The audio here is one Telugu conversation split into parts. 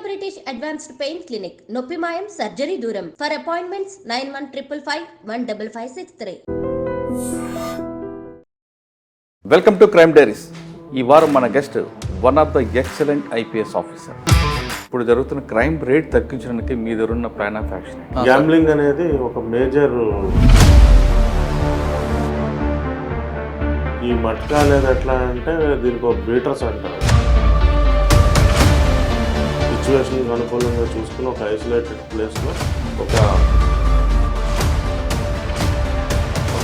British Advanced Pain Clinic, Noppimayam Surgery Duram. For appointments 9155556563. Welcome to crime diaries. ఈ వారం మన guest one of the excellent IPS officer. ఇప్పుడు జరుగుతున్న క్రైమ్ రేట్ తగ్గించడానికి మీ దగ్గర ఉన్న ప్లాన్ ఆఫ్ యాక్షన్. గ్యాంబ్లింగ్ అనేది ఒక మేజర్, ఈ మట్కా అనేది ఎట్లా అంటే దీనికి ఒక బీటర్స్ అంటారు. సిచ్యువేషన్కి అనుకూలంగా చూసుకుని ఒక ఐసోలేటెడ్ ప్లేస్లో ఒక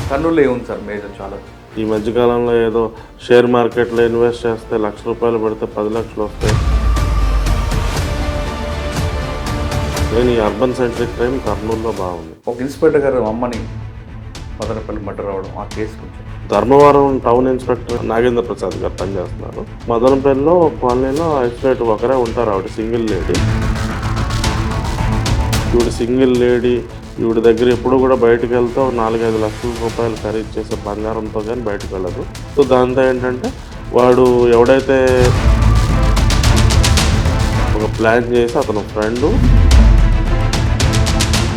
కర్నూలులో ఏముంది సార్ మేజర్? చాలా ఈ మధ్యకాలంలో ఏదో షేర్ మార్కెట్లో ఇన్వెస్ట్ చేస్తే ₹1,00,000 పెడితే 10 లక్షలు వస్తాయి. నేను ఈ అర్బన్ సెంట్రిక్ క్రైమ్ కర్నూలులో బాగుంది. ఒక ఇన్స్పెక్టర్ గారు అమ్మని మదనపల్లి మర్డర్ అవ్వడం, ఆ కేసు కొంచెం. ధర్మవరం టౌన్ ఇన్స్పెక్టర్ నాగేంద్ర ప్రసాద్ గారు పనిచేస్తున్నారు. మదనపల్లిలో కాలనీలో ఐసోలేట్ ఒకరే ఉంటారు. ఆవిడ సింగిల్ లేడీ. ఈవిడ దగ్గర ఎప్పుడు కూడా బయటకు వెళ్తే ₹4-5 లక్షల ఖరీదు చేసే బంగారంతో కానీ బయటకు వెళ్ళదు. సో దాంతో ఏంటంటే వాడు ఎవడైతే ఒక ప్లాన్ చేసి అతను ఫ్రెండ్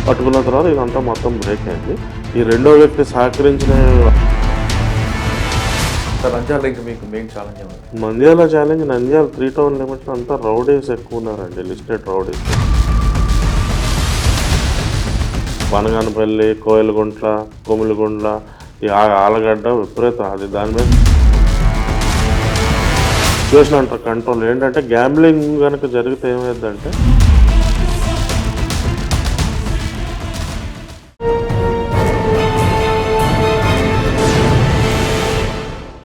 పట్టుకున్న తర్వాత ఇదంతా మొత్తం బ్రేక్ అయింది. ఈ రెండో వ్యక్తి సహకరించిన Nandyal challenge, Nandyal 3 town limits అంతా రౌడీస్ ఎక్కువ ఉన్నారండి, లిస్టెడ్ రౌడీస్. బనగానపల్లి, కోయలగుంట్ల, కొమిలిగుండ్ల, ఈ ఆలగడ్డ విపరీతం. అది దాని మీద సిచ్యువేషన్ అంటారు కంట్రోల్. ఏంటంటే గ్యాంబ్లింగ్ కనుక జరిగితే ఏమైందంటే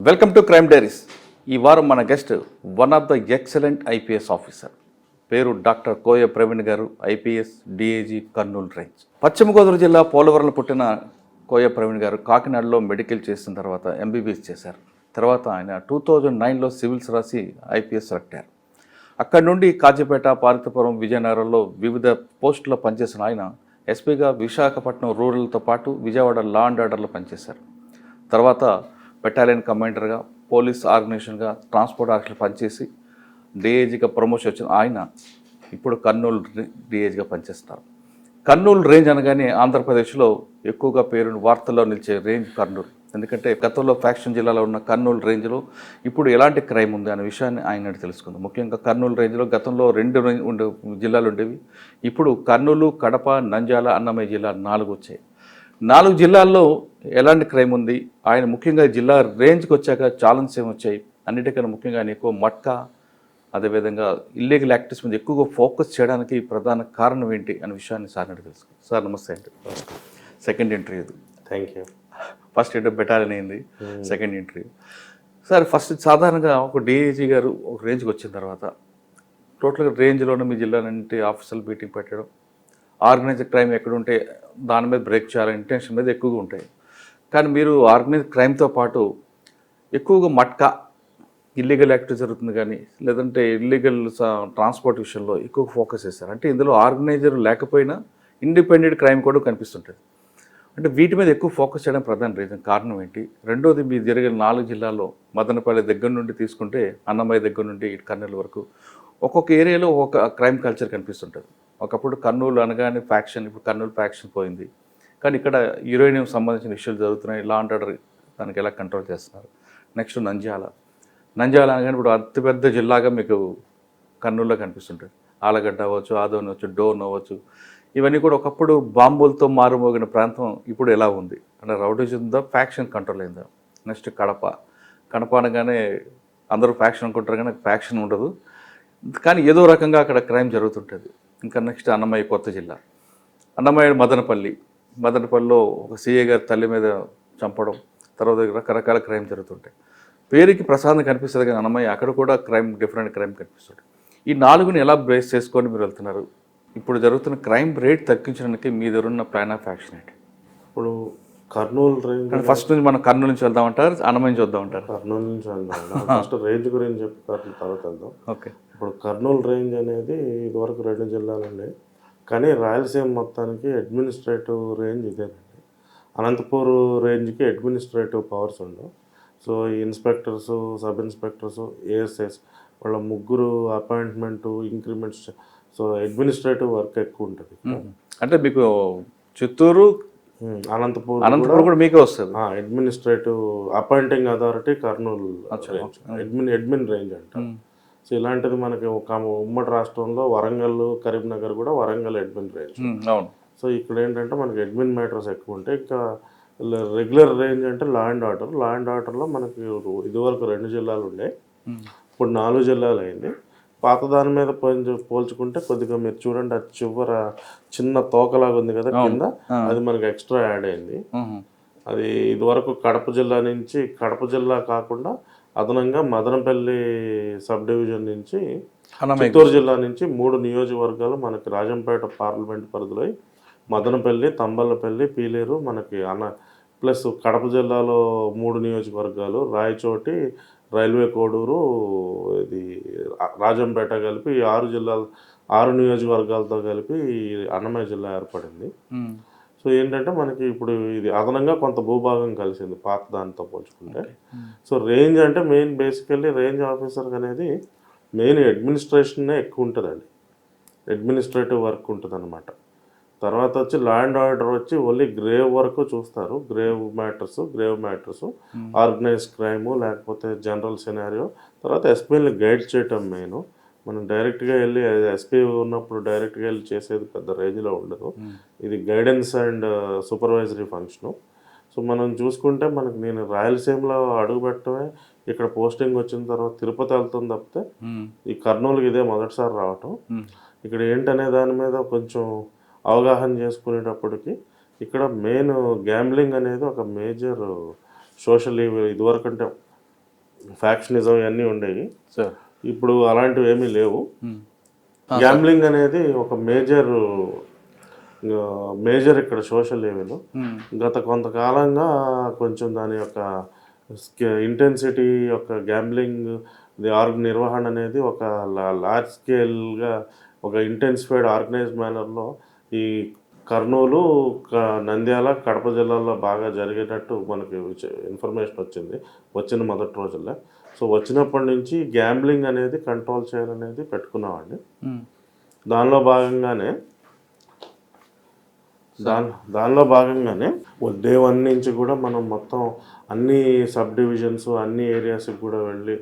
వెల్కమ్ టు క్రైమ్ డైరీస్. ఈ వారం మన guest one of the excellent IPS officer. పేరు డాక్టర్ కోయ ప్రవీణ్ గారు, ఐపీఎస్ డిఐజీ కర్నూలు రేంజ్. పశ్చిమ గోదావరి జిల్లా పోలవరంలో పుట్టిన కోయ ప్రవీణ్ గారు కాకినాడలో మెడికల్ చేసిన తర్వాత ఎంబీబీఎస్ చేశారు. తర్వాత ఆయన 2009లో సివిల్స్ రాసి ఐపీఎస్ సెలెక్ట్ అయ్యారు. అక్కడి నుండి కాజీపేట, పార్వతీపురం, విజయనగరంలో వివిధ పోస్టుల్లో పనిచేసిన ఆయన ఎస్పీగా విశాఖపట్నం రూరల్తో పాటు విజయవాడ లా అండ్ ఆర్డర్లో పనిచేశారు. తర్వాత బెటాలియన్ కమాండర్గా, పోలీస్ ఆర్గనైజేషన్గా, ట్రాన్స్పోర్ట్ ఆఫీసర్గా పనిచేసి డిఐజీగా ప్రమోషన్ వచ్చిన ఆయన ఇప్పుడు కర్నూలు డిఐజీగా పనిచేస్తున్నారు. కర్నూలు రేంజ్ అనగానే ఆంధ్రప్రదేశ్లో ఎక్కువగా పేరుని వార్తల్లో నిలిచే రేంజ్ కర్నూలు. ఎందుకంటే గతంలో ఫ్యాక్షన్ జిల్లాలో ఉన్న కర్నూలు రేంజ్లో ఇప్పుడు ఎలాంటి క్రైమ్ ఉంది అనే విషయాన్ని ఆయన తెలుసుకుందాం. ముఖ్యంగా కర్నూలు రేంజ్లో గతంలో 2 జిల్లాలు ఉండేవి. ఇప్పుడు కర్నూలు, కడప, నంద్యాల, అన్నమయ్య జిల్లా 4 వచ్చాయి. 4 జిల్లాల్లో ఎలాంటి క్రైమ్ ఉంది, ఆయన ముఖ్యంగా జిల్లా రేంజ్కి వచ్చాక ఛాలెంజ్ ఏమి వచ్చాయి, అన్నిటికన్నా ముఖ్యంగా ఆయన ఎక్కువ మట్కా, అదేవిధంగా ఇల్లీగల్ యాక్టివిటీస్ మీద ఎక్కువగా ఫోకస్ చేయడానికి ప్రధాన కారణం ఏంటి అనే విషయాన్ని సార్ అడిగి తెలుసుకుంటాం. సార్ నమస్తే అండి. Second interview. Thank you. First interview battalion అయింది, సెకండ్ ఇంటర్వ్యూ. సార్ ఫస్ట్ సాధారణంగా ఒక డిఐజీ గారు ఒక రేంజ్కి వచ్చిన తర్వాత టోటల్గా రేంజ్లోనే మీ జిల్లాలంటే ఆఫీసర్లు మీటింగ్ పెట్టడం, ఆర్గనైజ్డ్ క్రైమ్ ఎక్కడుంటే దాని మీద బ్రేక్ చేయాలని ఇంటెన్షన్ మీద ఎక్కువగా ఉంటాయి. కానీ మీరు ఆర్గనైజ్డ్ క్రైమ్తో పాటు ఎక్కువగా మట్కా, ఇల్లీగల్ యాక్టివిటీ జరుగుతుంది కానీ లేదంటే ఇల్లీగల్ ట్రాన్స్పోర్ట్ విషయంలో ఎక్కువ ఫోకస్ చేస్తారు. అంటే ఇందులో ఆర్గనైజర్ లేకపోయినా ఇండిపెండెంట్ క్రైమ్ కూడా కనిపిస్తుంటుంది. అంటే వీటి మీద ఎక్కువ ఫోకస్ చేయడం ప్రధాన రీజన్, కారణం ఏంటి? రెండోది, మీ జరిగిన 4 జిల్లాల్లో మదనపల్లి దగ్గర నుండి తీసుకుంటే అన్నమయ్య దగ్గర నుండి ఇటు కర్నూలు వరకు ఒక్కొక్క ఏరియాలో ఒక్కొక్క క్రైమ్ కల్చర్ కనిపిస్తుంటుంది. ఒకప్పుడు కర్నూలు అనగానే ఫ్యాక్షన్, ఇప్పుడు కర్నూలు ఫ్యాక్షన్ పోయింది. కానీ ఇక్కడ యురేనియం సంబంధించిన ఇష్యూలు జరుగుతున్నాయి. లా అండ్ ఆర్డర్ దానికి ఎలా కంట్రోల్ చేస్తున్నారు? నెక్స్ట్ నంద్యాల అనగానే ఇప్పుడు అతిపెద్ద జిల్లాగా మీకు కర్నూలులో కనిపిస్తుంటుంది. ఆలగడ్డ అవ్వచ్చు, ఆదోని అవ్వచ్చు, డోన్ అవ్వచ్చు, ఇవన్నీ కూడా ఒకప్పుడు బాంబులతో మారుమోగిన ప్రాంతం ఇప్పుడు ఎలా ఉంది అంటే రౌడీజం ఉందా, ఫ్యాక్షన్ కంట్రోల్ అయిందా? నెక్స్ట్ కడప అనగానే అందరూ ఫ్యాక్షన్ అనుకుంటారు కానీ ఫ్యాక్షన్ ఉండదు, కానీ ఏదో రకంగా అక్కడ క్రైమ్ జరుగుతుంటుంది. ఇంకా నెక్స్ట్ అన్నమయ్య కొత్త జిల్లా, అన్నమయ్య మదనపల్లిలో ఒక సిఏ గారి తల్లి మీద చంపడం, తర్వాత రకరకాల క్రైమ్ జరుగుతుంటాయి. పేరుకి ప్రసాదం కనిపిస్తుంది కానీ అన్నమయ్య అక్కడ కూడా డిఫరెంట్ క్రైమ్ కనిపిస్తుంది. ఈ 4ని ఎలా బేస్ చేసుకొని మీరు వెళ్తున్నారు? ఇప్పుడు జరుగుతున్న క్రైమ్ రేట్ తగ్గించడానికి మీ దగ్గర ఉన్న ప్లాన్ ఆఫ్ యాక్షన్ ఏంటి? ఇప్పుడు కర్నూలు రేంజ్ ఫస్ట్ నుంచి మనం కర్నూలు నుంచి వెళ్దామంటారు, అన్నమయ్య నుంచి వద్దామంటారు? కర్నూలు నుంచి వెళ్దాం. ఫస్ట్ రేంజ్ గురించి చెప్పి తర్వాత వెళ్దాం. ఓకే. ఇప్పుడు కర్నూలు రేంజ్ అనేది ఇదివరకు 2 జిల్లాలు ఉండేవి, కానీ రాయలసీమ మొత్తానికి అడ్మినిస్ట్రేటివ్ రేంజ్ ఇదేనండి. అనంతపూర్ రేంజ్కి అడ్మినిస్ట్రేటివ్ పవర్స్ ఉండవు. సో ఈ ఇన్స్పెక్టర్సు, సబ్ ఇన్స్పెక్టర్సు, ఏఎస్ఐస్ వాళ్ళ ముగ్గురు appointment increments, so administrative work ఎక్కువ ఉంటుంది. అంటే మీకు చిత్తూరు అనంతపూర్ కూడా మీకే వస్తుంది. Administrative appointing authority Kurnool range, admin range అంటారు. సో ఇలాంటిది మనకి ఒక ఉమ్మడి రాష్ట్రంలో వరంగల్, కరీంనగర్ కూడా వరంగల్ అడ్మిన్ రేంజ్. అవును. సో ఇక్కడ ఏంటంటే మనకి అడ్మిన్ మ్యాటర్స్ ఎక్కువ ఉంటాయి. ఇంకా రెగ్యులర్ రేంజ్ అంటే law and order. Law and ఆర్డర్లో మనకి ఇదివరకు 2 జిల్లాలు ఉండే, ఇప్పుడు 4 జిల్లాలు అయింది. పాత దాని మీద పోల్చుకుంటే కొద్దిగా మీరు చూడండి, అది చివర చిన్న తోకలాగా ఉంది కదా కింద, అది మనకి ఎక్స్ట్రా యాడ్ అయింది. అది ఇదివరకు కడప జిల్లా కాకుండా అదనంగా మదనపల్లి సబ్ డివిజన్ నుంచి చిత్తూరు జిల్లా నుంచి 3 నియోజకవర్గాలు మనకి రాజంపేట పార్లమెంట్ పరిధిలో, మదనపల్లి, తంబలపల్లి, పీలేరు మనకి ప్లస్ కడప జిల్లాలో 3 నియోజకవర్గాలు, రాయచోటి, రైల్వే కోడూరు, ఇది రాజంపేట కలిపి 6 నియోజకవర్గాలతో కలిపి అన్నమయ్య జిల్లా ఏర్పడింది. సో ఏంటంటే మనకి ఇప్పుడు ఇది అదనంగా కొంత భూభాగం కలిసింది పాత దానితో పోల్చుకుంటే. సో రేంజ్ అంటే మెయిన్ బేసికల్లీ రేంజ్ ఆఫీసర్ అనేది మెయిన్ అడ్మినిస్ట్రేషన్నే ఎక్కువ ఉంటుందండి, అడ్మినిస్ట్రేటివ్ వర్క్ ఉంటుంది అనమాట. తర్వాత వచ్చి లా అండ్ ఆర్డర్ వచ్చి ఓన్లీ గ్రేవ్ వరకు చూస్తారు, గ్రేవ్ మ్యాటర్స్, ఆర్గనైజ్ క్రైము లేకపోతే జనరల్ సినారియో. తర్వాత ఎస్పీని గైడ్ చేయటం మెయిన్. మనం డైరెక్ట్గా వెళ్ళి ఎస్పీ ఉన్నప్పుడు డైరెక్ట్గా వెళ్ళి చేసేది పెద్ద రేంజ్లో ఉండదు, ఇది guidance and supervisory function. So మనం చూసుకుంటే నేను రాయలసీమలో అడుగు పెట్టడమే, ఇక్కడ పోస్టింగ్ వచ్చిన తర్వాత తిరుపతి వెళ్తుంది తప్పితే ఈ కర్నూలుకి ఇదే మొదటిసారి రావటం. ఇక్కడ ఏంటనే దాని మీద కొంచెం అవగాహన చేసుకునేటప్పటికి ఇక్కడ మెయిన్ గ్యాంబ్లింగ్ అనేది ఒక మేజర్ సోషల్ ఈవెల్. ఇదివరకు అంటే ఫ్యాక్షనిజం ఇవన్నీ ఉండేవి, ఇప్పుడు అలాంటివి ఏమీ లేవు. గ్యాంబ్లింగ్ అనేది ఒక మేజర్ ఇక్కడ సోషల్ ఈవెల్. గత కొంతకాలంగా కొంచెం దాని యొక్క ఇంటెన్సిటీ యొక్క గ్యాంబ్లింగ్ నిర్వహణ అనేది ఒక లార్జ్ స్కేల్గా ఒక ఇంటెన్సిఫైడ్ ఆర్గనైజ్ మేనర్లో ఈ కర్నూలు, నంద్యాల, కడప జిల్లాల్లో బాగా జరిగేటట్టు మనకి ఇన్ఫర్మేషన్ వచ్చిన మొదటి రోజుల్లో. సో వచ్చినప్పటి నుంచి గ్యాంబ్లింగ్ అనేది కంట్రోల్ చేయాలనేది పెట్టుకున్నామండి. దానిలో భాగంగానే డే 1 నుంచి కూడా మనం మొత్తం అన్ని సబ్ డివిజన్స్, అన్ని ఏరియాస్కి కూడా వెళ్ళి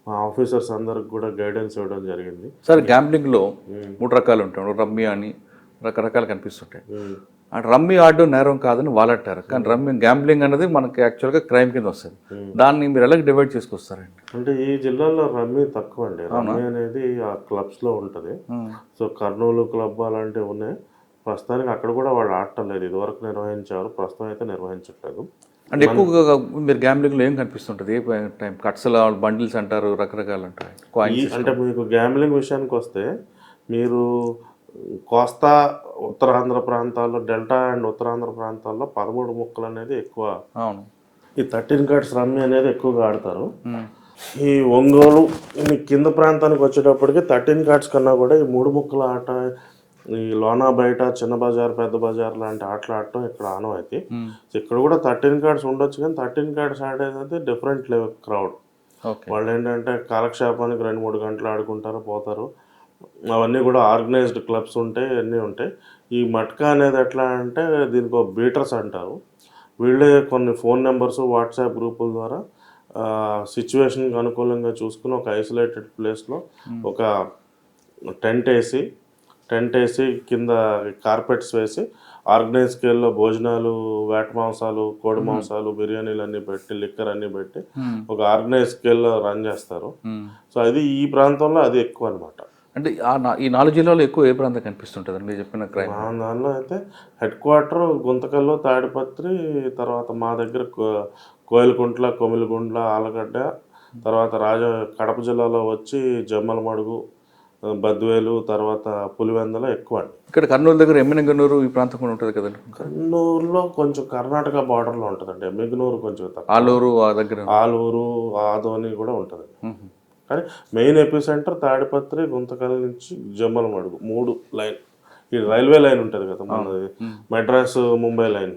మా ఆఫీసర్స్ అందరికి కూడా గైడెన్స్ ఇవ్వడం జరిగింది. సార్ గ్యాంబ్లింగ్లో 3 రకాలు ఉంటాయి, రమ్మీ అని రకరకాలు కనిపిస్తుంటాయి. రమ్మీ ఆడడం నేరం కాదని వాళ్ళంటారు, కానీ గ్యాంబ్లింగ్ అనేది మనకి యాక్చువల్గా క్రైమ్ కింద వస్తుంది. దాన్ని మీరు ఎలా డివైడ్ చేసుకొస్తారండి? అంటే ఈ జిల్లాలో రమ్మీ తక్కువ అండి. రమ్మీ అనేది ఆ క్లబ్స్లో ఉంటుంది. సో కర్నూలు క్లబ్ అలాంటివి ఉన్నాయి. ప్రస్తుతానికి అక్కడ కూడా వాళ్ళు ఆడటం లేదు, ఇదివరకు నిర్వహించారు, ప్రస్తుతం అయితే నిర్వహించట్లేదు. అంటే ఎక్కువగా మీరు గ్యాంబ్లింగ్లో ఏం కనిపిస్తుంటుంది? ఏ టైం కట్సల బండిల్స్ అంటారు, రకరకాలు అంటారు. అంటే మీకు గ్యాంబ్లింగ్ విషయానికి వస్తే మీరు కోస్తా, ఉత్తరాంధ్ర ప్రాంతాల్లో, డెల్టా అండ్ ఉత్తరాంధ్ర ప్రాంతాల్లో 13 ముక్కలు అనేది ఎక్కువ. అవును. ఈ 13 కార్డ్స్ రమ్మీ అనేది ఎక్కువగా ఆడతారు. ఈ ఒంగోలు కింద ప్రాంతానికి వచ్చేటప్పటికి 13 కార్డ్స్ కన్నా కూడా ఈ 3 ముక్కల ఆట, ఈ లోనా బయట, చిన్న బజార్, పెద్ద బజార్ లాంటి ఆటలు ఆడటం ఇక్కడ ఆనవాయితీ. ఇక్కడ కూడా 13 కార్డ్స్ ఉండొచ్చు, కానీ 13 కార్డ్స్ ఆడేది డిఫరెంట్ లెవెల్ క్రౌడ్. వాళ్ళు ఏంటంటే కాలక్షేపానికి 2-3 గంటలు ఆడుకుంటారు, పోతారు. అవన్నీ కూడా ఆర్గనైజ్డ్ క్లబ్స్ ఉంటాయి, అన్నీ ఉంటాయి. ఈ మట్కా అనేది ఎట్లా అంటే దీనికి ఒక బీటర్స్ అంటారు. వీళ్ళే కొన్ని ఫోన్ నెంబర్స్, వాట్సాప్ గ్రూపుల ద్వారా సిచ్యువేషన్కి అనుకూలంగా చూసుకుని ఒక ఐసోలేటెడ్ ప్లేస్లో ఒక టెంట్ వేసి కింద కార్పెట్స్ వేసి ఆర్గనైజ్ స్కేల్లో భోజనాలు, వేట మాంసాలు, కోడి మాంసాలు, బిర్యానీలు అన్నీ పెట్టి, లిక్కర్ అన్నీ పెట్టి ఒక ఆర్గనైజ్ స్కేల్లో రన్ చేస్తారు. సో అది ఈ ప్రాంతంలో అది ఎక్కువ అనమాట. అంటే ఈ 4 జిల్లాలో ఎక్కువ ఏ ప్రాంతం కనిపిస్తుంటుంది మీరు చెప్పిన క్రైమ్? దానిలో అయితే హెడ్ క్వార్టర్ గుంతకల్లు, తాడిపత్రి, తర్వాత మా దగ్గర కోయిలకుంట్ల, కొమిలిగుండ్ల, ఆలగడ్డ, తర్వాత కడప జిల్లాలో వచ్చి జమ్మలమడుగు, బద్వేలు, తర్వాత పులివెందల ఎక్కువ అండి. ఇక్కడ కర్నూలు దగ్గర ఎమ్మిగనూరు ఈ ప్రాంతం కూడా ఉంటుంది కదండి. కర్నూలులో కొంచెం కర్ణాటక బార్డర్లో ఉంటుందండి. ఎమ్మిగనూరు కొంచెం తక్కువ. ఆలూరు, ఆదోని కూడా ఉంటుందండి. కానీ మెయిన్ ఎపిసెంటర్ తాడిపత్రి, గుంతకల్ నుంచి జమ్మలమడుగు 3 లైన్. ఈ రైల్వే లైన్ ఉంటుంది కదా మనది, మెడ్రాస్ ముంబై లైన్,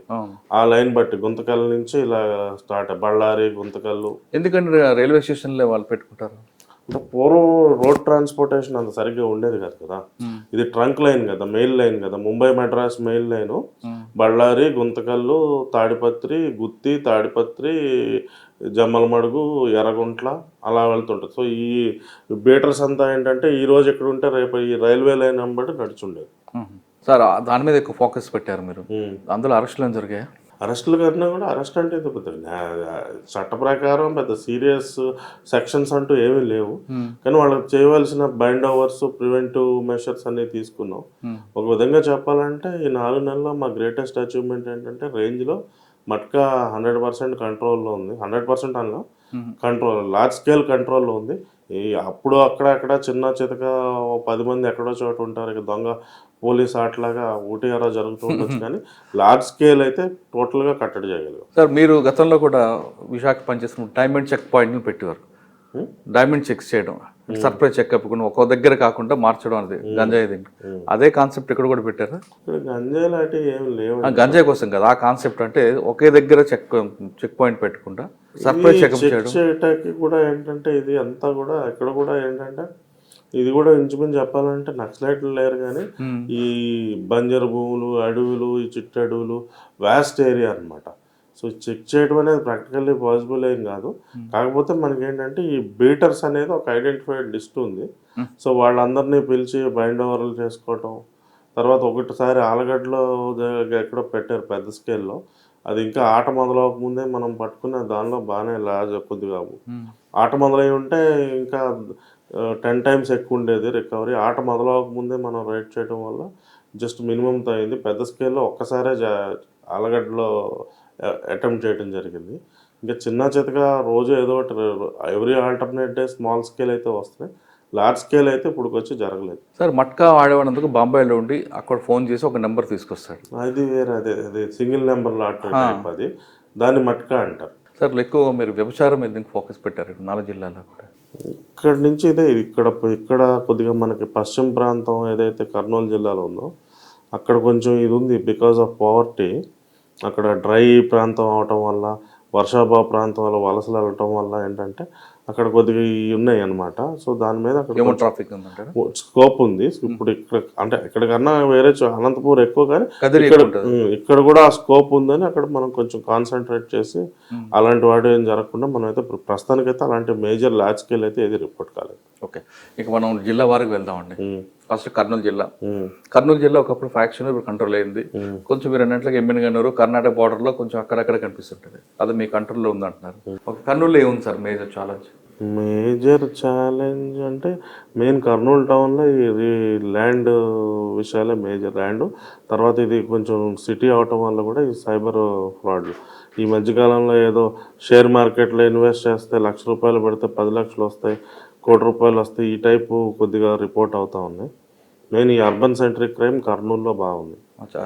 ఆ లైన్ బట్టి గుంతకల్ నుంచి ఇలా స్టార్ట్, బళ్ళారి, గుంతకల్లు. ఎందుకంటే రైల్వే స్టేషన్లో వాళ్ళు పెట్టుకుంటారు అంటే పూర్వం రోడ్ ట్రాన్స్పోర్టేషన్ అంత సరిగ్గా ఉండేది కాదు కదా. ఇది ట్రంక్ లైన్ కదా, మెయిల్ లైన్ కదా, ముంబై మెడ్రాస్ మెయిల్ లైను బళ్ళారి, గుంతకల్లు, తాడిపత్రి, గుత్తి, తాడిపత్రి, జమ్మలమడుగు, ఎర్రగుంట్ల అలా వెళ్తుంటుంది. సో ఈ బీటర్స్ అంతా ఏంటంటే ఈ రోజు ఎక్కడ ఉంటే రేపు ఈ రైల్వే లైన్ బట్టి నడుచుండేది. సార్ దాని మీద ఎక్కువ ఫోకస్ పెట్టారు మీరు, అందులో అరెస్టులు ఏం జరిగాయి? అరెస్టులు కన్నా కూడా అరెస్ట్ అంటే ఇది పెద్ద చట్ట ప్రకారం పెద్ద సీరియస్ సెక్షన్స్ అంటూ ఏమీ లేవు. కానీ వాళ్ళకి చేయవలసిన బైండ్ ఓవర్స్, ప్రివెంటివ్ మెషర్స్ అన్ని తీసుకున్నాం. ఒక విధంగా చెప్పాలంటే ఈ 4 నెలల్లో మా గ్రేటెస్ట్ అచీవ్మెంట్ ఏంటంటే రేంజ్లో మట్కా 100% కంట్రోల్లో ఉంది. 100% అన్న కంట్రోల్, లార్జ్ స్కేల్ కంట్రోల్లో ఉంది. అప్పుడు అక్కడక్కడ చిన్న చితక 10 మంది ఎక్కడో చోట ఉంటారు, ఇక దొంగ పోలీస్ ఆటలాగా ఊటీఆరా జరుగుతూ ఉండొచ్చు. కానీ లార్జ్ స్కేల్ అయితే టోటల్గా కట్టడి చేయగలిగాం. సార్ మీరు గతంలో కూడా విశాఖ పనిచేసిన డైమండ్ చెక్ పాయింట్ని పెట్టేవారు. డైమండ్ చెక్ చేయడం, సర్ప్రైజ్ చెకప్ ఒక్కో దగ్గర కాకుండా మార్చడం అనేది గంజాయి దీనికి, అదే కాన్సెప్ట్ ఇక్కడ కూడా పెట్టారు. ఇక్కడ గంజాయి లాంటి ఏమి లేవు. గంజాయి కోసం కదా ఆ కాన్సెప్ట్, అంటే ఒకే దగ్గర చెక్ పాయింట్ పెట్టకుండా సర్ప్రైజ్ చెకప్ చేయడానికి కూడా ఏంటంటే ఇది అంతా కూడా ఇక్కడ కూడా ఏంటంటే ఇది కూడా ఇంచుమించు చెప్పాలంటే నక్సలైట్లు లేరు కానీ ఈ బంజరు భూములు, అడవులు, ఈ చిట్టు అడవులు, వాస్ట్ ఏరియా అనమాట. సో చెక్ చేయడం అనేది ప్రాక్టికల్లీ పాసిబుల్ ఏం కాదు. కాకపోతే మనకి ఏంటంటే ఈ బీటర్స్ అనేది ఒక ఐడెంటిఫైడ్ లిస్ట్ ఉంది. సో వాళ్ళందరినీ పిలిచి బైండ్ ఓవర్లు చేసుకోవటం, తర్వాత ఒకటిసారి ఆలగడ్డలో ఎక్కడో పెట్టారు పెద్ద స్కేల్లో, అది ఇంకా ఆట మొదలవక ముందే మనం పట్టుకున్న దానిలో బాగానే లాజ్ కొద్దిగా ఆట మొదలై ఉంటే ఇంకా 10 times ఎక్కువ ఉండేది రికవరీ. ఆట మొదలవక ముందే మనం రైడ్ చేయడం వల్ల జస్ట్ మినిమంతో అయింది. పెద్ద స్కేల్లో ఒక్కసారే ఆలగడ్డలో అటెంప్ట్ చేయడం జరిగింది. ఇంకా చిన్న చితగా రోజు ఏదో ఒకటి every alternate day small scale అయితే వస్తాయి, లార్జ్ స్కేల్ అయితే ఇప్పుడు వచ్చి జరగలేదు. సార్ మట్కా వాడేవాడినందుకు బాంబేలో ఉండి అక్కడ ఫోన్ చేసి ఒక నెంబర్ తీసుకొస్తాడు, అది వేరే, అదే సింగిల్ నెంబర్ లాట్ టైప్, అది దాన్ని మట్కా అంటారు. సార్ ఎక్కువ మీరు వ్యభిచారం మీద ఫోకస్ పెట్టారు 4 జిల్లాల్లో కూడా. ఇక్కడ నుంచి ఇదే ఇక్కడ కొద్దిగా మనకి పశ్చిమ ప్రాంతం ఏదైతే కర్నూలు జిల్లాలో ఉందో అక్కడ కొంచెం ఇది ఉంది. బికాజ్ ఆఫ్ పావర్టీ, అక్కడ డ్రై ప్రాంతం అవటం వల్ల, వర్షాభావ ప్రాంతం వల్ల వలసలు వెళ్ళటం వల్ల ఏంటంటే అక్కడ కొద్దిగా ఉన్నాయి అనమాట. సో దాని మీద అక్కడ ట్రాఫిక్ స్కోప్ ఉంది. ఇప్పుడు ఇక్కడ అంటే ఎక్కడికన్నా వేరే అనంతపూర్ ఎక్కువ, కానీ ఇక్కడ కూడా ఆ స్కోప్ ఉందని అక్కడ మనం కొంచెం కాన్సన్ట్రేట్ చేసి అలాంటి వాటి ఏం జరగకుండా మనం అయితే ప్రస్తుతానికైతే అలాంటి మేజర్ లార్జ్ స్కేల్ అయితే ఏది రిపోర్ట్ కాలేదు. ఓకే, ఇక మనం జిల్లా వారికి వెళ్దామండి. ఫస్ట్ కర్నూలు జిల్లా. కర్నూలు జిల్లా ఒకప్పుడు ఫ్యాక్షన్, ఇప్పుడు కంట్రోల్ అయింది. కొంచెం మీరు అన్నట్లుగా ఎమ్మినగన్నూరు కర్ణాటక బార్డర్ లో కొంచెం అక్కడక్కడ కనిపిస్తుంటది, అది మీ కంట్రోల్లో ఉందంటున్నారు. ఒక కర్నూలులో ఏముంది sir major challenge? Major challenge అంటే మెయిన్ కర్నూలు టౌన్లో ఇది ల్యాండ్ విషయాలే మేజర్. ల్యాండ్ తర్వాత ఇది కొంచెం సిటీ అవటం వల్ల కూడా ఈ సైబర్ ఫ్రాడ్లు. ఈ మధ్యకాలంలో ఏదో షేర్ మార్కెట్లో ఇన్వెస్ట్ చేస్తే ₹1,00,000 పెడితే 10 లక్షలు వస్తాయి, ₹1,00,00,000 వస్తాయి, ఈ టైపు కొద్దిగా రిపోర్ట్ అవుతా ఉన్నాయి. మెయిన్ ఈ అర్బన్ సెంట్రిక్ క్రైమ్ కర్నూలులో బాగుంది.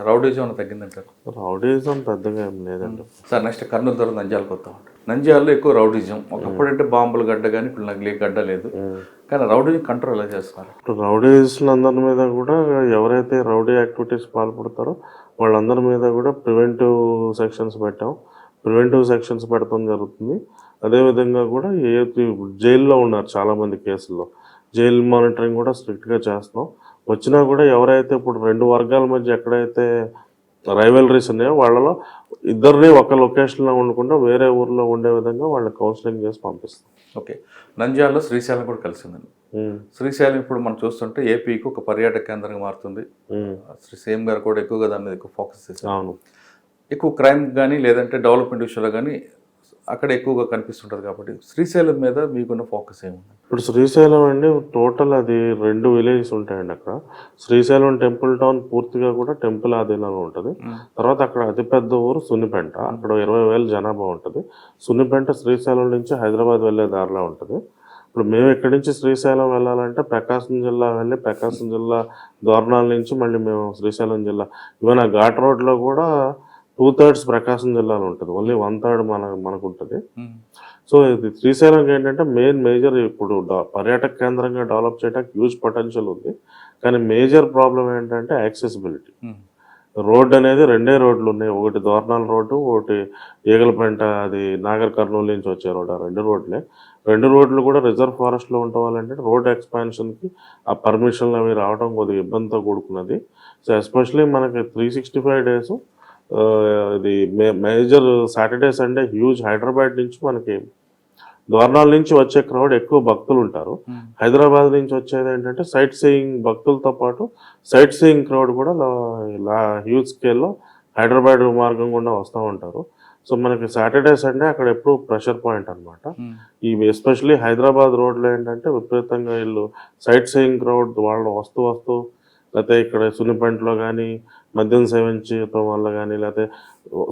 రౌడీజం తగ్గిందంటారు? రౌడీజం పెద్దగా ఏం లేదండి సార్. నెక్స్ట్ కర్నూలు తర్వాత నంద్యాలకు వస్తాం. నంద్యాలలో ఎక్కువ రౌడీజం, ఒకప్పుడు అంటే బాంబులు గడ్డ కానీ ఇప్పుడు నగిలీ గడ్డ లేదు, కానీ రౌడీజం కంట్రోల్ ఎలా చేస్తున్నారు? రౌడీస్లందరి మీద కూడా ఎవరైతే రౌడీ యాక్టివిటీస్ పాల్పడతారో వాళ్ళందరి మీద కూడా ప్రివెంటివ్ సెక్షన్స్ పెట్టాం. ప్రివెంటివ్ సెక్షన్స్ పెడతాం జరుగుతుంది. అదేవిధంగా కూడా జైల్లో ఉన్నారు చాలామంది కేసుల్లో, జైలు మానిటరింగ్ కూడా స్ట్రిక్ట్గా చేస్తాం. వచ్చినా కూడా ఎవరైతే ఇప్పుడు 2 వర్గాల మధ్య ఎక్కడైతే రైవలరీస్ ఉన్నాయో వాళ్ళలో ఇద్దరిని ఒక లొకేషన్లో ఉండకుండా వేరే ఊర్లో ఉండే విధంగా వాళ్ళని కౌన్సిలింగ్ చేసి పంపిస్తాం. ఓకే, నంద్యాలలో శ్రీశైలం కూడా కలిసిందండి. శ్రీశైలం ఇప్పుడు మనం చూస్తుంటే ఏపీకి ఒక పర్యాటక కేంద్రంగా మారుతుంది. శ్రీ సీఎం గారు కూడా ఎక్కువగా దాని మీద ఎక్కువ ఫోకస్ చేస్తారు. అవును, ఎక్కువ క్రైమ్ కానీ లేదంటే డెవలప్మెంట్ విషయంలో కానీ అక్కడ ఎక్కువగా కనిపిస్తుంటుంది. కాబట్టి శ్రీశైలం మీద మీకున్న ఫోకస్ ఏముంది? ఇప్పుడు శ్రీశైలం అండి టోటల్ అది 2 విలేజెస్ ఉంటాయండి. అక్కడ శ్రీశైలం టెంపుల్ టౌన్ పూర్తిగా కూడా టెంపుల్ ఆధీనంలో ఉంటుంది. తర్వాత అక్కడ అతిపెద్ద ఊరు సున్నిపెంట, అక్కడ 20,000 జనాభా ఉంటుంది. సున్నిపెంట శ్రీశైలం నుంచి హైదరాబాద్ వెళ్ళే దారిలో ఉంటుంది. ఇప్పుడు మేము ఇక్కడి నుంచి శ్రీశైలం వెళ్ళాలంటే ప్రకాశం జిల్లా వెళ్ళి ప్రకాశం జిల్లా దోర్నాల నుంచి మళ్ళీ మేము శ్రీశైలం జిల్లా, ఈవెన్ ఆ ఘాట్ రోడ్లో కూడా 2/3 ప్రకాశం జిల్లాలో ఉంటుంది, ఓన్లీ 1/3 మనకు ఉంటుంది. సో ఇది శ్రీశైలంకి ఏంటంటే మేజర్ ఇప్పుడు పర్యాటక కేంద్రంగా డెవలప్ చేయడానికి హ్యూజ్ పొటెన్షియల్ ఉంది. కానీ మేజర్ ప్రాబ్లం ఏంటంటే యాక్సెసిబిలిటీ. రోడ్ అనేది 2 రోడ్లు ఉన్నాయి, ఒకటి దోర్నాల రోడ్డు, ఒకటి ఈగలపెంట అది నాగర్ కర్నూలు నుంచి వచ్చే రోడ్డు. ఆ 2 రోడ్లే 2 రోడ్లు కూడా రిజర్వ్ ఫారెస్ట్లో ఉండవాలంటే రోడ్ ఎక్స్పాన్షన్కి ఆ పర్మిషన్లు అవి రావడం కొద్దిగా ఇబ్బందితో కూడుకున్నది. సో ఎస్పెషలీ మనకి 365 డేస్ ఇది major Saturday Sunday huge Hyderabad నుంచి మనకి దోర్నాల నుంచి వచ్చే క్రౌడ్ ఎక్కువ భక్తులు ఉంటారు. హైదరాబాద్ నుంచి వచ్చేది ఏంటంటే సైట్ సీయింగ్ భక్తులతో పాటు సైట్ సీయింగ్ క్రౌడ్ కూడా హ్యూజ్ స్కేల్లో హైదరాబాద్ మార్గం గుండా వస్తూ ఉంటారు. సో మనకి సాటర్డే సండే అక్కడ ఎప్పుడు ప్రెషర్ పాయింట్ అనమాట. ఈ ఎస్పెషలీ హైదరాబాద్ రోడ్లో ఏంటంటే విపరీతంగా వీళ్ళు సైట్ సీయింగ్ క్రౌడ్ వాళ్ళు వస్తూ లేకపోతే ఇక్కడ సున్నిపెంటలో కానీ మద్యం సేవించడం వల్ల కానీ లేకపోతే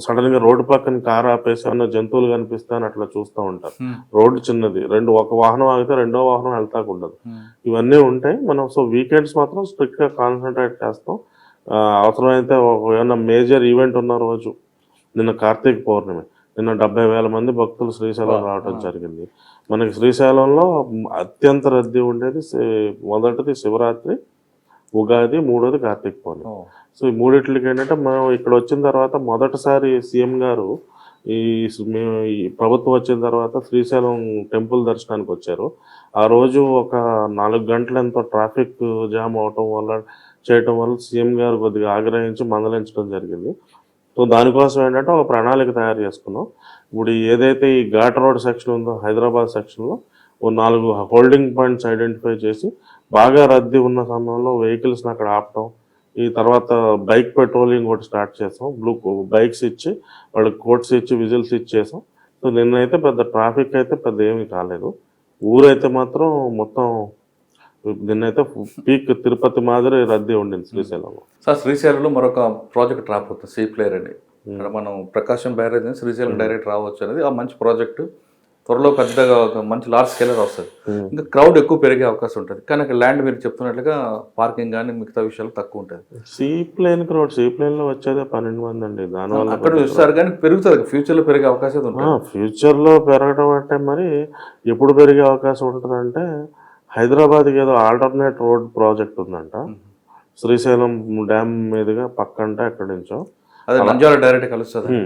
సడన్గా రోడ్డు పక్కన కారు ఆపేసి ఏమన్నా జంతువులు కనిపిస్తాయని అట్లా చూస్తూ ఉంటారు. రోడ్డు చిన్నది, ఒక వాహనం ఆగితే రెండో వాహనం వెళ్తాకుండదు. ఇవన్నీ ఉంటాయి. మనం సో వీకెండ్స్ మాత్రం స్ట్రిక్ట్గా కాన్సన్ట్రేట్ చేస్తాం. అవసరమైతే ఏమన్నా మేజర్ ఈవెంట్ ఉన్న రోజు, నిన్న కార్తీక పౌర్ణమి, నిన్న 70,000 మంది భక్తులు శ్రీశైలం రావడం జరిగింది. మనకి శ్రీశైలంలో అత్యంత రద్దీ ఉండేది మొదటిది శివరాత్రి, ఉగాది, మూడోది కార్తీక పౌర్ణమి. సో ఈ మూడిట్లకి ఏంటంటే మనం ఇక్కడ వచ్చిన తర్వాత మొదటిసారి సీఎం గారు ఈ ప్రభుత్వం వచ్చిన తర్వాత శ్రీశైలం టెంపుల్ దర్శనానికి వచ్చారు. ఆ రోజు ఒక 4 గంటలు ఎంతో ట్రాఫిక్ జామ్ అవటం చేయటం వల్ల సీఎం గారు కొద్దిగా ఆగ్రహించి మందలించడం జరిగింది. సో దానికోసం ఏంటంటే ఒక ప్రణాళిక తయారు చేసుకున్నాం. ఇప్పుడు ఏదైతే ఈ ఘాట్ రోడ్ సెక్షన్ ఉందో హైదరాబాద్ సెక్షన్లో 4 హోల్డింగ్ పాయింట్స్ ఐడెంటిఫై చేసి బాగా రద్దీ ఉన్న సమయంలో వెహికల్స్ని అక్కడ ఆపటం, ఈ తర్వాత బైక్ పెట్రోలింగ్ కూడా స్టార్ట్ చేసాం. బైక్స్ ఇచ్చి వాళ్ళకి కోట్స్ ఇచ్చి విజిల్స్ ఇచ్చేసాం. సో నిన్నైతే పెద్ద ట్రాఫిక్ అయితే పెద్ద ఏమీ కాలేదు. ఊరైతే మాత్రం మొత్తం నిన్నైతే పీక్ తిరుపతి మాదిరి రద్దీ ఉండింది శ్రీశైలంలో. సార్ శ్రీశైలంలో మరొక ప్రాజెక్ట్ రాబోతుంది, సీ ప్లేయర్ అని. ఇక్కడ మనం ప్రకాశం బ్యారేజ్ అని శ్రీశైలం డైరెక్ట్ రావచ్చు అనేది ఆ మంచి ప్రాజెక్టు. త్వరలో పెద్దగా ఒక మంచి లార్జ్ స్కేలర్ వస్తుంది. ఇంకా క్రౌడ్ ఎక్కువ పెరిగే అవకాశం ఉంటుంది. కానీ అక్కడ ల్యాండ్ మీరు చెప్తున్నట్లుగా పార్కింగ్ కానీ మిగతా విషయాలు తక్కువ ఉంటుంది. సీ ప్లేన్లో వచ్చేదే 12 మంది అండి. దానివల్ల అక్కడ చూస్తారు కానీ పెరుగుతుంది, ఫ్యూచర్లో పెరిగే అవకాశం ఉంటుంది. ఫ్యూచర్లో పెరగడం అంటే మరి ఎప్పుడు పెరిగే అవకాశం ఉంటుందంటే హైదరాబాద్కి ఏదో ఆల్టర్నేట్ రోడ్ ప్రాజెక్ట్ ఉందంట శ్రీశైలం డ్యామ్ మీదుగా పక్కంటే ఎక్కడి నుంచో, అదే నంద్యాల డైరెక్ట్ కలుస్తుంది.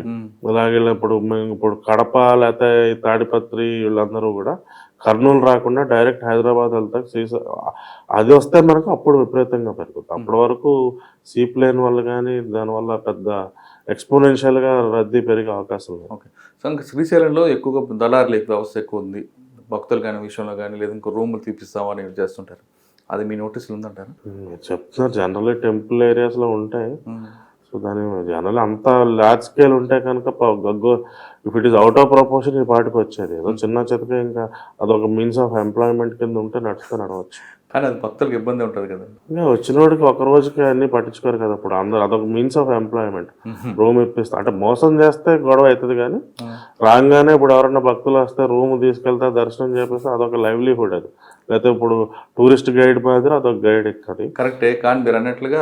అలాగే ఇప్పుడు కడప లేకపోతే తాడిపత్రి వీళ్ళందరూ కూడా కర్నూలు రాకుండా డైరెక్ట్ హైదరాబాద్ వెళ్తారు. అది వస్తే మనకు అప్పుడు విపరీతంగా పెరుగుతుంది. అప్పటి వరకు సీ ప్లేన్ వల్ల కానీ దానివల్ల పెద్ద ఎక్స్పోనెన్షియల్గా రద్దీ పెరిగే అవకాశం లేదు. ఓకే. సో ఇంకా శ్రీశైలంలో ఎక్కువగా దళారుల వ్యవస్థ ఎక్కువ ఉంది. భక్తులు కానీ విషయంలో కానీ లేదా ఇంకో రూములు తీపిస్తామని చేస్తుంటారు. అది మీ నోటీసులు ఉందంటారు? చెప్తున్నారు జనరల్లీ టెంపుల్ ఏరియాస్లో ఉంటాయి. సో దాని జనరల్ అంత లార్జ్ స్కేల్ ఉంటే కనుక if it is out of proportion ఈ పాటికి వచ్చేది. ఏదో చిన్న చితక ఇంకా అదొక మీన్స్ ఆఫ్ ఎంప్లాయ్మెంట్ కింద ఉంటే నడవచ్చు. కానీ అది భక్తులకు ఇబ్బంది ఉంటుంది కదా. ఇంకా వచ్చినోడికి ఒక రోజుకి అన్ని పట్టించుకోరు కదా. ఇప్పుడు అందరూ అదొక మీన్స్ ఆఫ్ ఎంప్లాయ్మెంట్. రూమ్ ఇప్పిస్తా అంటే మోసం చేస్తే గొడవ అవుతుంది. కానీ రాగానే ఇప్పుడు ఎవరైనా భక్తులు వస్తే రూమ్ తీసుకెళ్తే దర్శనం చేపిస్తే అదొక లైవ్లీహుడ్. అది లేకపోతే ఇప్పుడు టూరిస్ట్ గైడ్ మాదిరి అదొక గైడ్ ఎక్కది. కరెక్టే. కానీ మీరు అన్నట్లుగా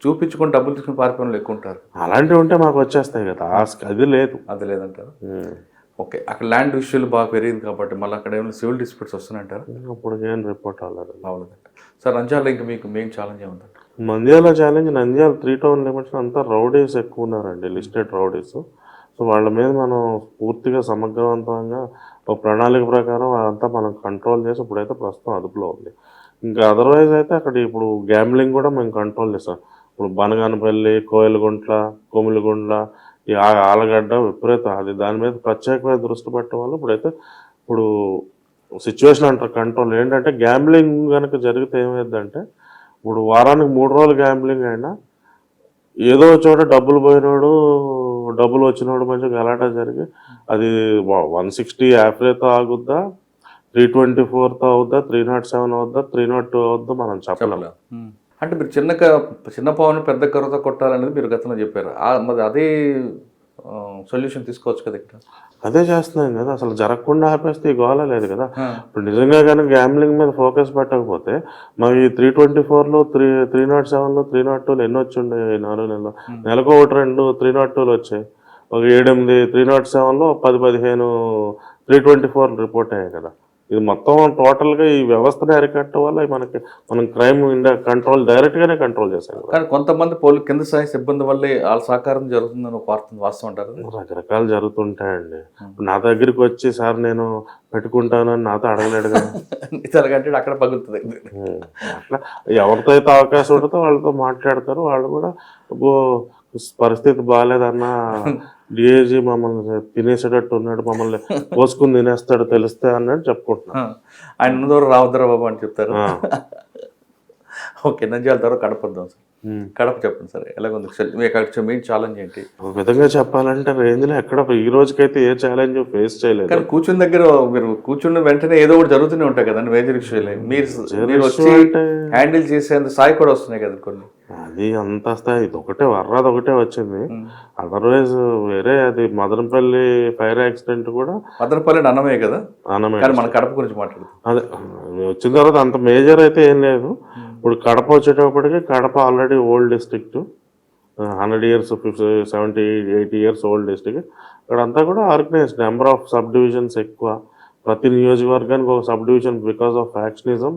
చూపించుకొని డబ్బులు తీసుకుని పారిపోయిన ఎక్కువ ఉంటారు. అలాంటివి ఉంటే మాకు వచ్చేస్తాయి కదా. అది లేదంటారు. ఓకే. అక్కడ ల్యాండ్ విషయాలు బాగా పెరిగింది కాబట్టి మళ్ళీ అక్కడ ఏమైనా సివిల్ డిస్ప్యూట్స్ వస్తున్నాయంటారు? అప్పుడు ఏం రిపోర్ట్ అవ్వలేదు. అవునండి సార్. నంద్యాల ఇంకా మీకు మెయిన్ ఛాలెంజ్ ఏముందంట? నంద్యాల 3 టౌన్ లిమిట్స్ అంతా రౌడీస్ ఎక్కువ ఉన్నారండి, లిస్టెడ్ రౌడీస్. సో వాళ్ళ మీద మనం పూర్తిగా సమగ్రవంతంగా ఒక ప్రణాళిక ప్రకారం అదంతా మనం కంట్రోల్ చేసి ఇప్పుడైతే ప్రస్తుతం అదుపులో ఉంది. ఇంకా అదర్వైజ్ అయితే అక్కడ ఇప్పుడు గ్యాంబ్లింగ్ కూడా మేము కంట్రోల్ చేస్తాం. ఇప్పుడు బనగానపల్లి, కోయలగుంట్ల, కొమిలిగుండ్ల, ఈ ఆలగడ్డ విపరీతం అది దాని మీద ప్రత్యేకమైన దృష్టి పెట్టడం వల్ల ఇప్పుడు సిచ్యువేషన్ అంటారు కంట్రోల్. ఏంటంటే గ్యాంబ్లింగ్ కనుక జరిగితే ఏమైందంటే ఇప్పుడు వారానికి 3 రోజులు గ్యాంబ్లింగ్ అయినా ఏదో చోట డబ్బులు పోయినోడు డబ్బులు వచ్చినోడు మంచిగా గలాటా జరిగి అది 160 యాఫ్రేతో ఆగుద్దా, 324తో అవుద్దా, 307 అవుద్దా, 302 అవుద్దా మనం చెప్పలేము. అంటే మీరు చిన్న పావును పెద్ద కర్రతో కొట్టాలనేది మీరు గతంలో చెప్పారు. మరి అదే సొల్యూషన్ తీసుకోవచ్చు కదా ఇక్కడ. అదే చేస్తున్నాం కదా. అసలు జరగకుండా ఆపేస్తే ఈ గోళ లేదు కదా. ఇప్పుడు నిజంగా కానీ గ్యాంబ్లింగ్ మీద ఫోకస్ పెట్టకపోతే మాకు ఈ 324లో 307లో 302 ఎన్ని వచ్చి ఉండే 4 నెలలు. నెలకు 1-2 302 వచ్చాయి. ఒక 7-8 307లో 10-15 324 రిపోర్ట్ అయ్యాయి కదా. ఇది మొత్తం టోటల్గా ఈ వ్యవస్థని అరికట్టడం వల్ల మనం క్రైమ్ కంట్రోల్ డైరెక్ట్గానే కంట్రోల్ చేశాం కదా. కానీ కొంతమంది కింద స్థాయి సిబ్బంది వల్లే వాళ్ళ సహకారం జరుగుతుందని ఒక వాస్తవం అంటారు. రకరకాలు జరుగుతుంటాయండి. నా దగ్గరికి వచ్చి సార్ నేను పెట్టుకుంటానని నాతో అడగలేడు కదా. నిజంగా అక్కడ పగులుతుంది. అట్లా ఎవరితో అయితే అవకాశం ఉంటుందో వాళ్ళతో మాట్లాడతారు. వాళ్ళు కూడా పరిస్థితి బాగాలేదన్నా డిఐజీ మమ్మల్ని తినేసేటట్టు ఉన్నాడు, మమ్మల్ని పోసుకుని తినేస్తాడు తెలిస్తే అన్నట్టు చెప్పుకుంటున్నాను. ఆయన ముందు రావద్దరా బాబు అని చెప్తారు. ఓకే, నంద్యాల తర్వాత కడప వద్దాం సార్. కడప చెప్పండి సార్, ఎలాగుంది మెయిన్ ఛాలెంజ్ ఏంటి? ఒక విధంగా చెప్పాలంటే రేంజ్లో ఎక్కడ ఈ రోజుకైతే ఏ ఛాలెంజ్ ఫేస్ చేయలేదు. కానీ కూర్చున్న దగ్గర మీరు కూర్చున్న వెంటనే ఏదో ఒకటి జరుగుతూనే ఉంటాయి కదండి మేజర్ ఇష్యూలే. మీరు వచ్చి హ్యాండిల్ చేసేంత స్థాయి కూడా వస్తున్నాయి కదా కొన్ని. అది అంత స్థాయి వర్రాది ఒకటే వచ్చింది. అదర్వైజ్ వేరే అది మదనపల్లి ఫైర్ యాక్సిడెంట్ కూడా మదనపల్లి అన్నమే కదా, అన్నమే. మన కడప గురించి మాట్లాడుతాం. అదే వచ్చిన తర్వాత అంత మేజర్ అయితే ఏం లేదు. ఇప్పుడు కడప వచ్చేటప్పటికి Kadapa already old district, 100 years 70 80 years old district. అక్కడంతా కూడా organised, number of sub divisions ఎక్కువ. ప్రతి నియోజకవర్గానికి ఒక sub division because of factionism.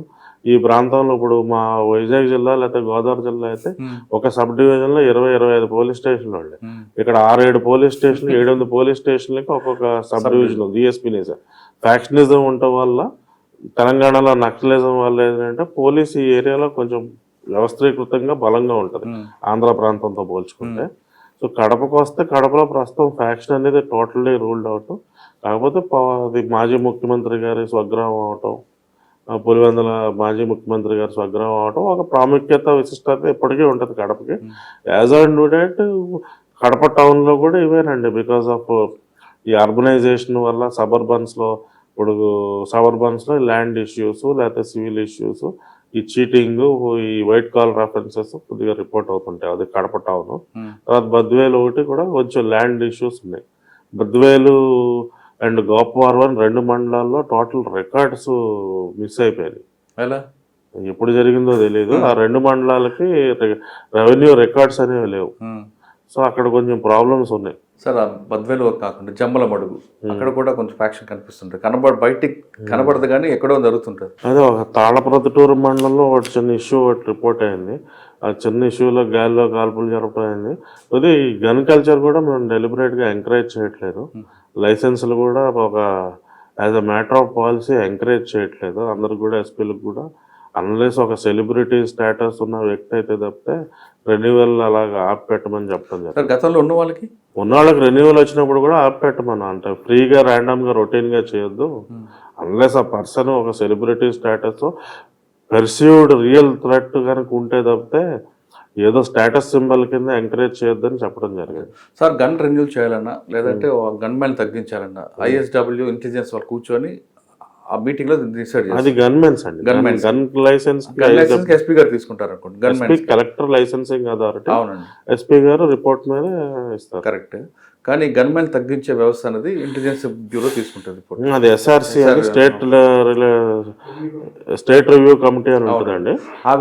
ఈ ప్రాంతంలో ఇప్పుడు మా వైజాగ్ జిల్లా లేకపోతే గోదావరి జిల్లా అయితే ఒక సబ్ డివిజన్ లో 20-25 పోలీస్ స్టేషన్లు ఉండే. ఇక్కడ 6-7 పోలీస్ స్టేషన్లు, 700 పోలీస్ స్టేషన్లకి ఒక్కొక్క సబ్ డివిజన్ డిఎస్పీ నిజం. ఫ్యాక్షనిజం ఉండటం వల్ల తెలంగాణలో నక్సలిజం వల్ల ఏంటంటే పోలీస్ ఈ ఏరియాలో కొంచెం వ్యవస్థీకృతంగా బలంగా ఉంటుంది ఆంధ్ర ప్రాంతంతో పోల్చుకుంటే. సో కడపకు వస్తే కడపలో ప్రస్తుతం ఫ్యాక్షన్ అనేది టోటల్లీ రూల్డ్ అవుట్. కాకపోతే అది మాజీ ముఖ్యమంత్రి గారి స్వగ్రామం అవటం, పులివెందుల మాజీ ముఖ్యమంత్రి గారి స్వగ్రామం అవటం ఒక ప్రాముఖ్యత విశిష్టత ఎప్పటికీ ఉంటుంది కడపకి. యాజ్ అండ్ డేట్ కడప టౌన్లో కూడా ఇవేనండి. బికాస్ ఆఫ్ ఈ అర్బనైజేషన్ వల్ల సబర్బన్స్లో ల్యాండ్ ఇష్యూస్ లేకపోతే సివిల్ ఇష్యూస్, ఈ చీటింగ్, ఈ వైట్ కాలర్ అఫెన్సెస్ కొద్దిగా రిపోర్ట్ అవుతుంటాయి. అది కడప టౌన్. తర్వాత బద్వేలు ఒకటి కూడా కొంచెం ల్యాండ్ ఇష్యూస్ ఉన్నాయి. బద్వేలు అండ్ గోపవరం 2 మండలాల్లో టోటల్ రికార్డ్స్ మిస్ అయిపోయాయి. ఎలా ఎప్పుడు జరిగిందో తెలియదు. ఆ 2 మండలాలకి రెవెన్యూ రికార్డ్స్ అనేవి లేవు. సో అక్కడ కొంచెం ప్రాబ్లమ్స్ ఉన్నాయి సార్. బద్వేలు కాకుండా జమ్మల మడుగు అక్కడ కూడా కొంచెం ఫ్యాక్షన్ కనిపిస్తుంటుంది. బయటికి కనబడదు కానీ ఎక్కడో జరుగుతుంటుంది. అదే ఒక తాళప్రొద్దుటూరు మండలంలో ఒకటి చిన్న ఇష్యూ రిపోర్ట్ అయింది. ఆ చిన్న ఇష్యూలో గాలిలో కాల్పులు జరపడం. అది గన్ కల్చర్ కూడా మేము డెలిబరేట్గా ఎంకరేజ్ చేయట్లేదు. లైసెన్సులు కూడా ఒక as a matter of policy encourage చేయట్లేదు. అందరికి కూడా ఎస్పీలకు కూడా అన్లెస్ ఒక సెలబ్రిటీ స్టేటస్ ఉన్న వ్యక్తి అయితే తప్పితే రెన్యువల్ అలాగా ఆపి పెట్టమని చెప్పడం జరిగింది. గతంలో ఉన్న వాళ్ళకి రెన్యువల్ వచ్చినప్పుడు కూడా ఆపి పెట్టమని, అంటే ఫ్రీగా ర్యాండమ్గా రొటీన్గా చేయొద్దు. అన్లెస్ ఆ పర్సన్ ఒక celebrity status perceived real threat కనుక ఉంటే తప్పితే ఏదో స్టేటస్ సింబల్ కింద ఎంకరేజ్ చేయొద్దని చెప్పడం జరిగింది. సార్ గన్ రెన్యూల్ చేయాలన్నా లేదంటే గన్ మ్యాన్ తగ్గించాలన్నా ఐఎస్డబ్ల్యూ ఇంటెలిజెన్స్ వాళ్ళు కూర్చొని ఆ మీటింగ్ లో డిసైడ్ చేస్తారు. అది గన్మెన్స్ అండి. గన్ లైసెన్స్ ఎస్పీ గారు తీసుకుంటారు అనుకోండి. Gunmen collector licensing authority. అవునండి, ఎస్పీ గారు రిపోర్ట్ మీద ఇస్తారు. కరెక్ట్. కానీ గన్మెన్ తగ్గించే వ్యవస్థ అనేది ఇంటెలిజెన్స్ బ్యూరో తీసుకుంటుంది. అది ఎస్ఆర్సి అని స్టేట్ రివ్యూ కమిటీ అని ఉంటుందండి.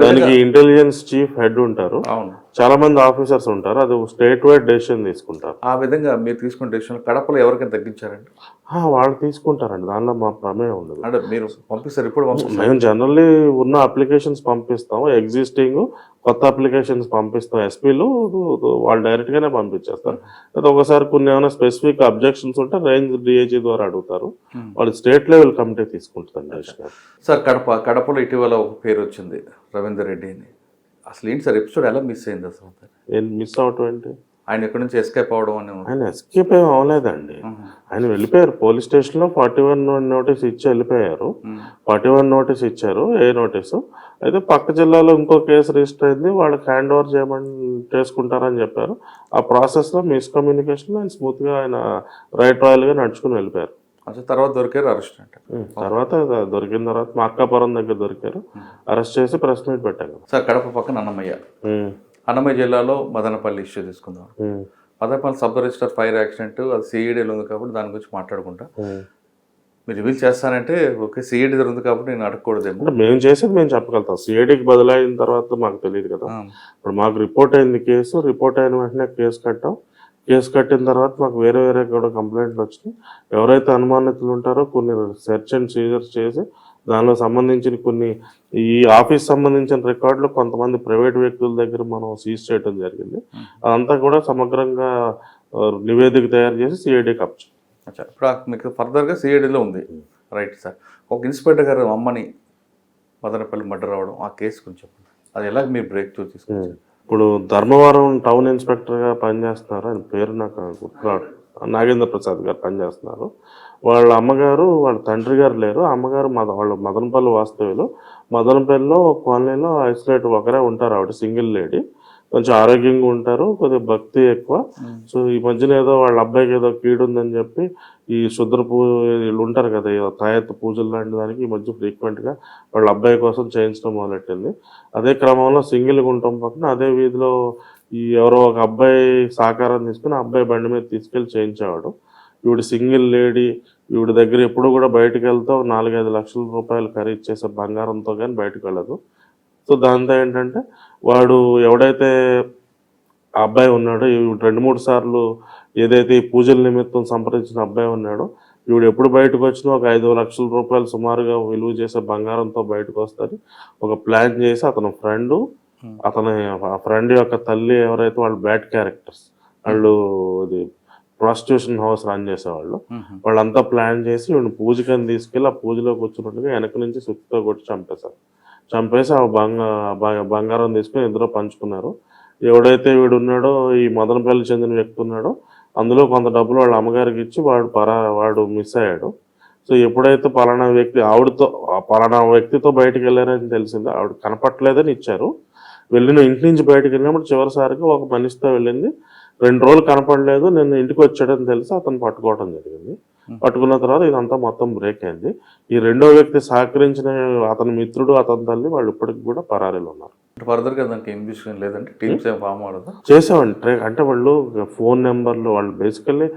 దానికి ఇంటెలిజెన్స్ చీఫ్ హెడ్ ఉంటారు. చాలా మంది ఆఫీసర్స్ ఉంటారు. అది స్టేట్ వైడ్ డెసిషన్ తీసుకుంటారు. ఆ విధంగా మీరు తీసుకున్న డెసిషన్ కడపలో ఎవరికైనా తగ్గించారండి? వాళ్ళు తీసుకుంటారండి, దానిలో మా ప్రమేయం ఉండదు. అంటే మీరు పంపిస్తారు? ఇప్పుడు మేము జనరల్లీ ఉన్న అప్లికేషన్స్ పంపిస్తాం, ఎగ్జిస్టింగ్ కొత్త అప్లికేషన్స్ పంపిస్తాం. ఎస్పీలు వాళ్ళు డైరెక్ట్గానే పంపించేస్తారు. అయితే ఒకసారి కొన్ని ఏమైనా స్పెసిఫిక్ అబ్జెక్షన్స్ ఉంటే రేంజ్ డిఐజీ ద్వారా అడుగుతారు. వాళ్ళు స్టేట్ లెవెల్ కమిటీ తీసుకుంటుంది. సార్ కడపలో ఇటీవల ఒక పేరు వచ్చింది, రవీందర్ రెడ్డి అని. అసలు ఏంటి సార్ ఎపిసోడ్ ఎలా మిస్ అయింది? అసలు ఏం మిస్ అవటం ఏంటి? ఆయన ఎక్కడి నుంచి ఎస్కేప్ అవడం అని. ఆయన ఎస్కేప్ ఏం అవ్వలేదండి. ఆయన వెళ్ళిపోయారు. పోలీస్ స్టేషన్లో 41 నోటీస్ ఇచ్చి వెళ్ళిపోయారు. 41 నోటీస్ ఇచ్చారు, ఏ నోటీసు. అయితే పక్క జిల్లాలో ఇంకో కేసు రిజిస్టర్ అయింది, వాళ్ళకి హ్యాండ్ ఓవర్ చేసుకుంటారని చెప్పారు. ఆ ప్రాసెస్లో మిస్కమ్యూనికేషన్లో ఆయన స్మూత్గా ఆయన రైట్ రాయల్గా నడుచుకుని వెళ్ళిపోయారు. తర్వాత దొరికారు, అరెస్ట్ అంటే తర్వాత దొరికిన తర్వాత మా అక్కాపురం దగ్గర దొరికారు, అరెస్ట్ చేసి ప్రెస్ మీట్ పెట్టారు. సార్ కడప పక్కన అన్నమయ్య జిల్లాలో మదనపల్లి ఇష్యూ తీసుకుందాం. Madanapalle sub register fire accident, అది సిఐడీలో ఉంది కాబట్టి దాని గురించి మాట్లాడుకుంటా. మీరు రివీల్ చేస్తానంటే ఓకే, సిఐడి దగ్గర ఉంది కాబట్టి నేను అడగకూడదేమో. అంటే మేము చేసేది మేము చెప్పగలుగుతాం. సిఐడికి బదులైన తర్వాత మాకు తెలియదు కదా. ఇప్పుడు మాకు రిపోర్ట్ అయింది కేసు, రిపోర్ట్ అయిన వెంటనే కేసు కట్టాం. కేసు కట్టిన తర్వాత మాకు వేరే వేరే కూడా కంప్లైంట్లు వచ్చినాయి. ఎవరైతే అనుమానితులు ఉంటారో కొన్ని సెర్చ్ అండ్ సీజర్స్ చేసి దానిలో సంబంధించిన కొన్ని ఈ ఆఫీస్ సంబంధించిన రికార్డులు కొంతమంది ప్రైవేట్ వ్యక్తుల దగ్గర మనం సీజ్ చేయడం జరిగింది. అదంతా కూడా సమగ్రంగా నివేదిక తయారు చేసి సిఐడికి అప్పచెప్పాం. అచ్చా, ఇప్పుడు మీకు ఫర్దర్గా సిఐడిలో ఉంది. Right sir. ఒక ఇన్స్పెక్టర్ గారు అమ్మని మదనపల్లి మర్డర్ అవ్వడం, ఆ కేసు గురించి చెప్పండి. అది ఎలా మీరు బ్రేక్ త్రూ తీసుకొచ్చారు? ఇప్పుడు ధర్మవరం టౌన్ ఇన్స్పెక్టర్గా పనిచేస్తున్నారు, ఆయన పేరు నాకు గుర్తురాడు, నాగేంద్ర ప్రసాద్ గారు పనిచేస్తున్నారు. వాళ్ళ అమ్మగారు వాళ్ళ తండ్రి గారు లేరు. అమ్మగారు వాళ్ళు మదనపల్లి వాస్తవ్యులు. మదనపల్లిలో కాలనీలో ఐసోలేట్ ఒకరే ఉంటారు. ఆవిడ సింగిల్ లేడీ, కొంచెం ఆరోగ్యంగా ఉంటారు, కొద్దిగా భక్తి ఎక్కువ. సో ఈ మధ్యన ఏదో వాళ్ళ అబ్బాయికి ఏదో కీడు ఉందని చెప్పి ఈ శుద్ర వీళ్ళు ఉంటారు కదా, తాయెత్తు పూజలు లాంటి దానికి ఈ మధ్య ఫ్రీక్వెంట్గా వాళ్ళ అబ్బాయి కోసం చేయించడం మొదలెట్టింది. అదే క్రమంలో సింగిల్గా ఉండటం పక్కన అదే వీధిలో ఈ ఎవరో ఒక అబ్బాయి సహకారం తీసుకుని అబ్బాయి బండి మీద తీసుకెళ్ళి చేయించేవాడు. ఈవిడ సింగిల్ లేడీ, ఈవిడ దగ్గర ఎప్పుడు కూడా బయటకు వెళ్తే 4-5 లక్షల రూపాయలు ఖరీదు చేసే బంగారంతో కానీ బయటకు వెళ్ళదు. సో దాంతో ఏంటంటే వాడు ఎవడైతే ఆ అబ్బాయి ఉన్నాడో, 2-3 సార్లు ఏదైతే ఈ పూజల నిమిత్తం సంప్రదించిన అబ్బాయి ఉన్నాడో, ఈవిడ ఎప్పుడు బయటకు వచ్చినా ఒక 5 లక్షల రూపాయలు సుమారుగా విలువ చేసే బంగారంతో బయటకు వస్తుంది. ఒక ప్లాన్ చేసి అతని ఫ్రెండ్ యొక్క తల్లి ఎవరైతే వాళ్ళు బ్యాడ్ క్యారెక్టర్స్, వాళ్ళు ఇది ప్రాస్టిట్యూషన్ హౌస్ రన్ చేసేవాళ్ళు, వాళ్ళంతా ప్లాన్ చేసి వీడిని పూజకని తీసుకెళ్ళి ఆ పూజలో కూర్చున్నట్టుగా వెనక నుంచి సుత్తితో కొట్టి చంపేసి ఆ బంగారం తీసుకుని ఇద్దరు పంచుకున్నారు. ఎవడైతే వీడు ఉన్నాడో, ఈ మదనపల్లి చెందిన వ్యక్తి ఉన్నాడో, అందులో కొంత డబ్బులు వాళ్ళ అమ్మగారికి ఇచ్చి వాడు మిస్ అయ్యాడు. సో ఎప్పుడైతే పలానా వ్యక్తితో బయటకు వెళ్ళారని తెలిసిందో, ఆవిడ కనపట్లేదని ఇచ్చారు. వెళ్ళిన ఇంటి నుంచి బయటకు వెళ్ళినప్పుడు చివరిసారిగా ఒక మనిషితో వెళ్ళింది. 2 రోజులు కనపడలేదు, నేను ఇంటికి వచ్చాడని తెలిసి అతను పట్టుకోవడం జరిగింది. పట్టుకున్న తర్వాత ఇదంతా మొత్తం బ్రేక్ అయింది. ఈ రెండో వ్యక్తి సహకరించిన అతని మిత్రుడు, అతని తల్లి వాళ్ళు ఇప్పటికి కూడా పరారీలో ఉన్నారు. ఫర్దర్గా దానికి ఇన్వెస్టిగేషన్ లేదంటే టీమ్స్ ఏం ఫామ్ అవ్వదా? చేసామండి. అంటే వాళ్ళు ఫోన్ నెంబర్లు, వాళ్ళు బేసికల్లీ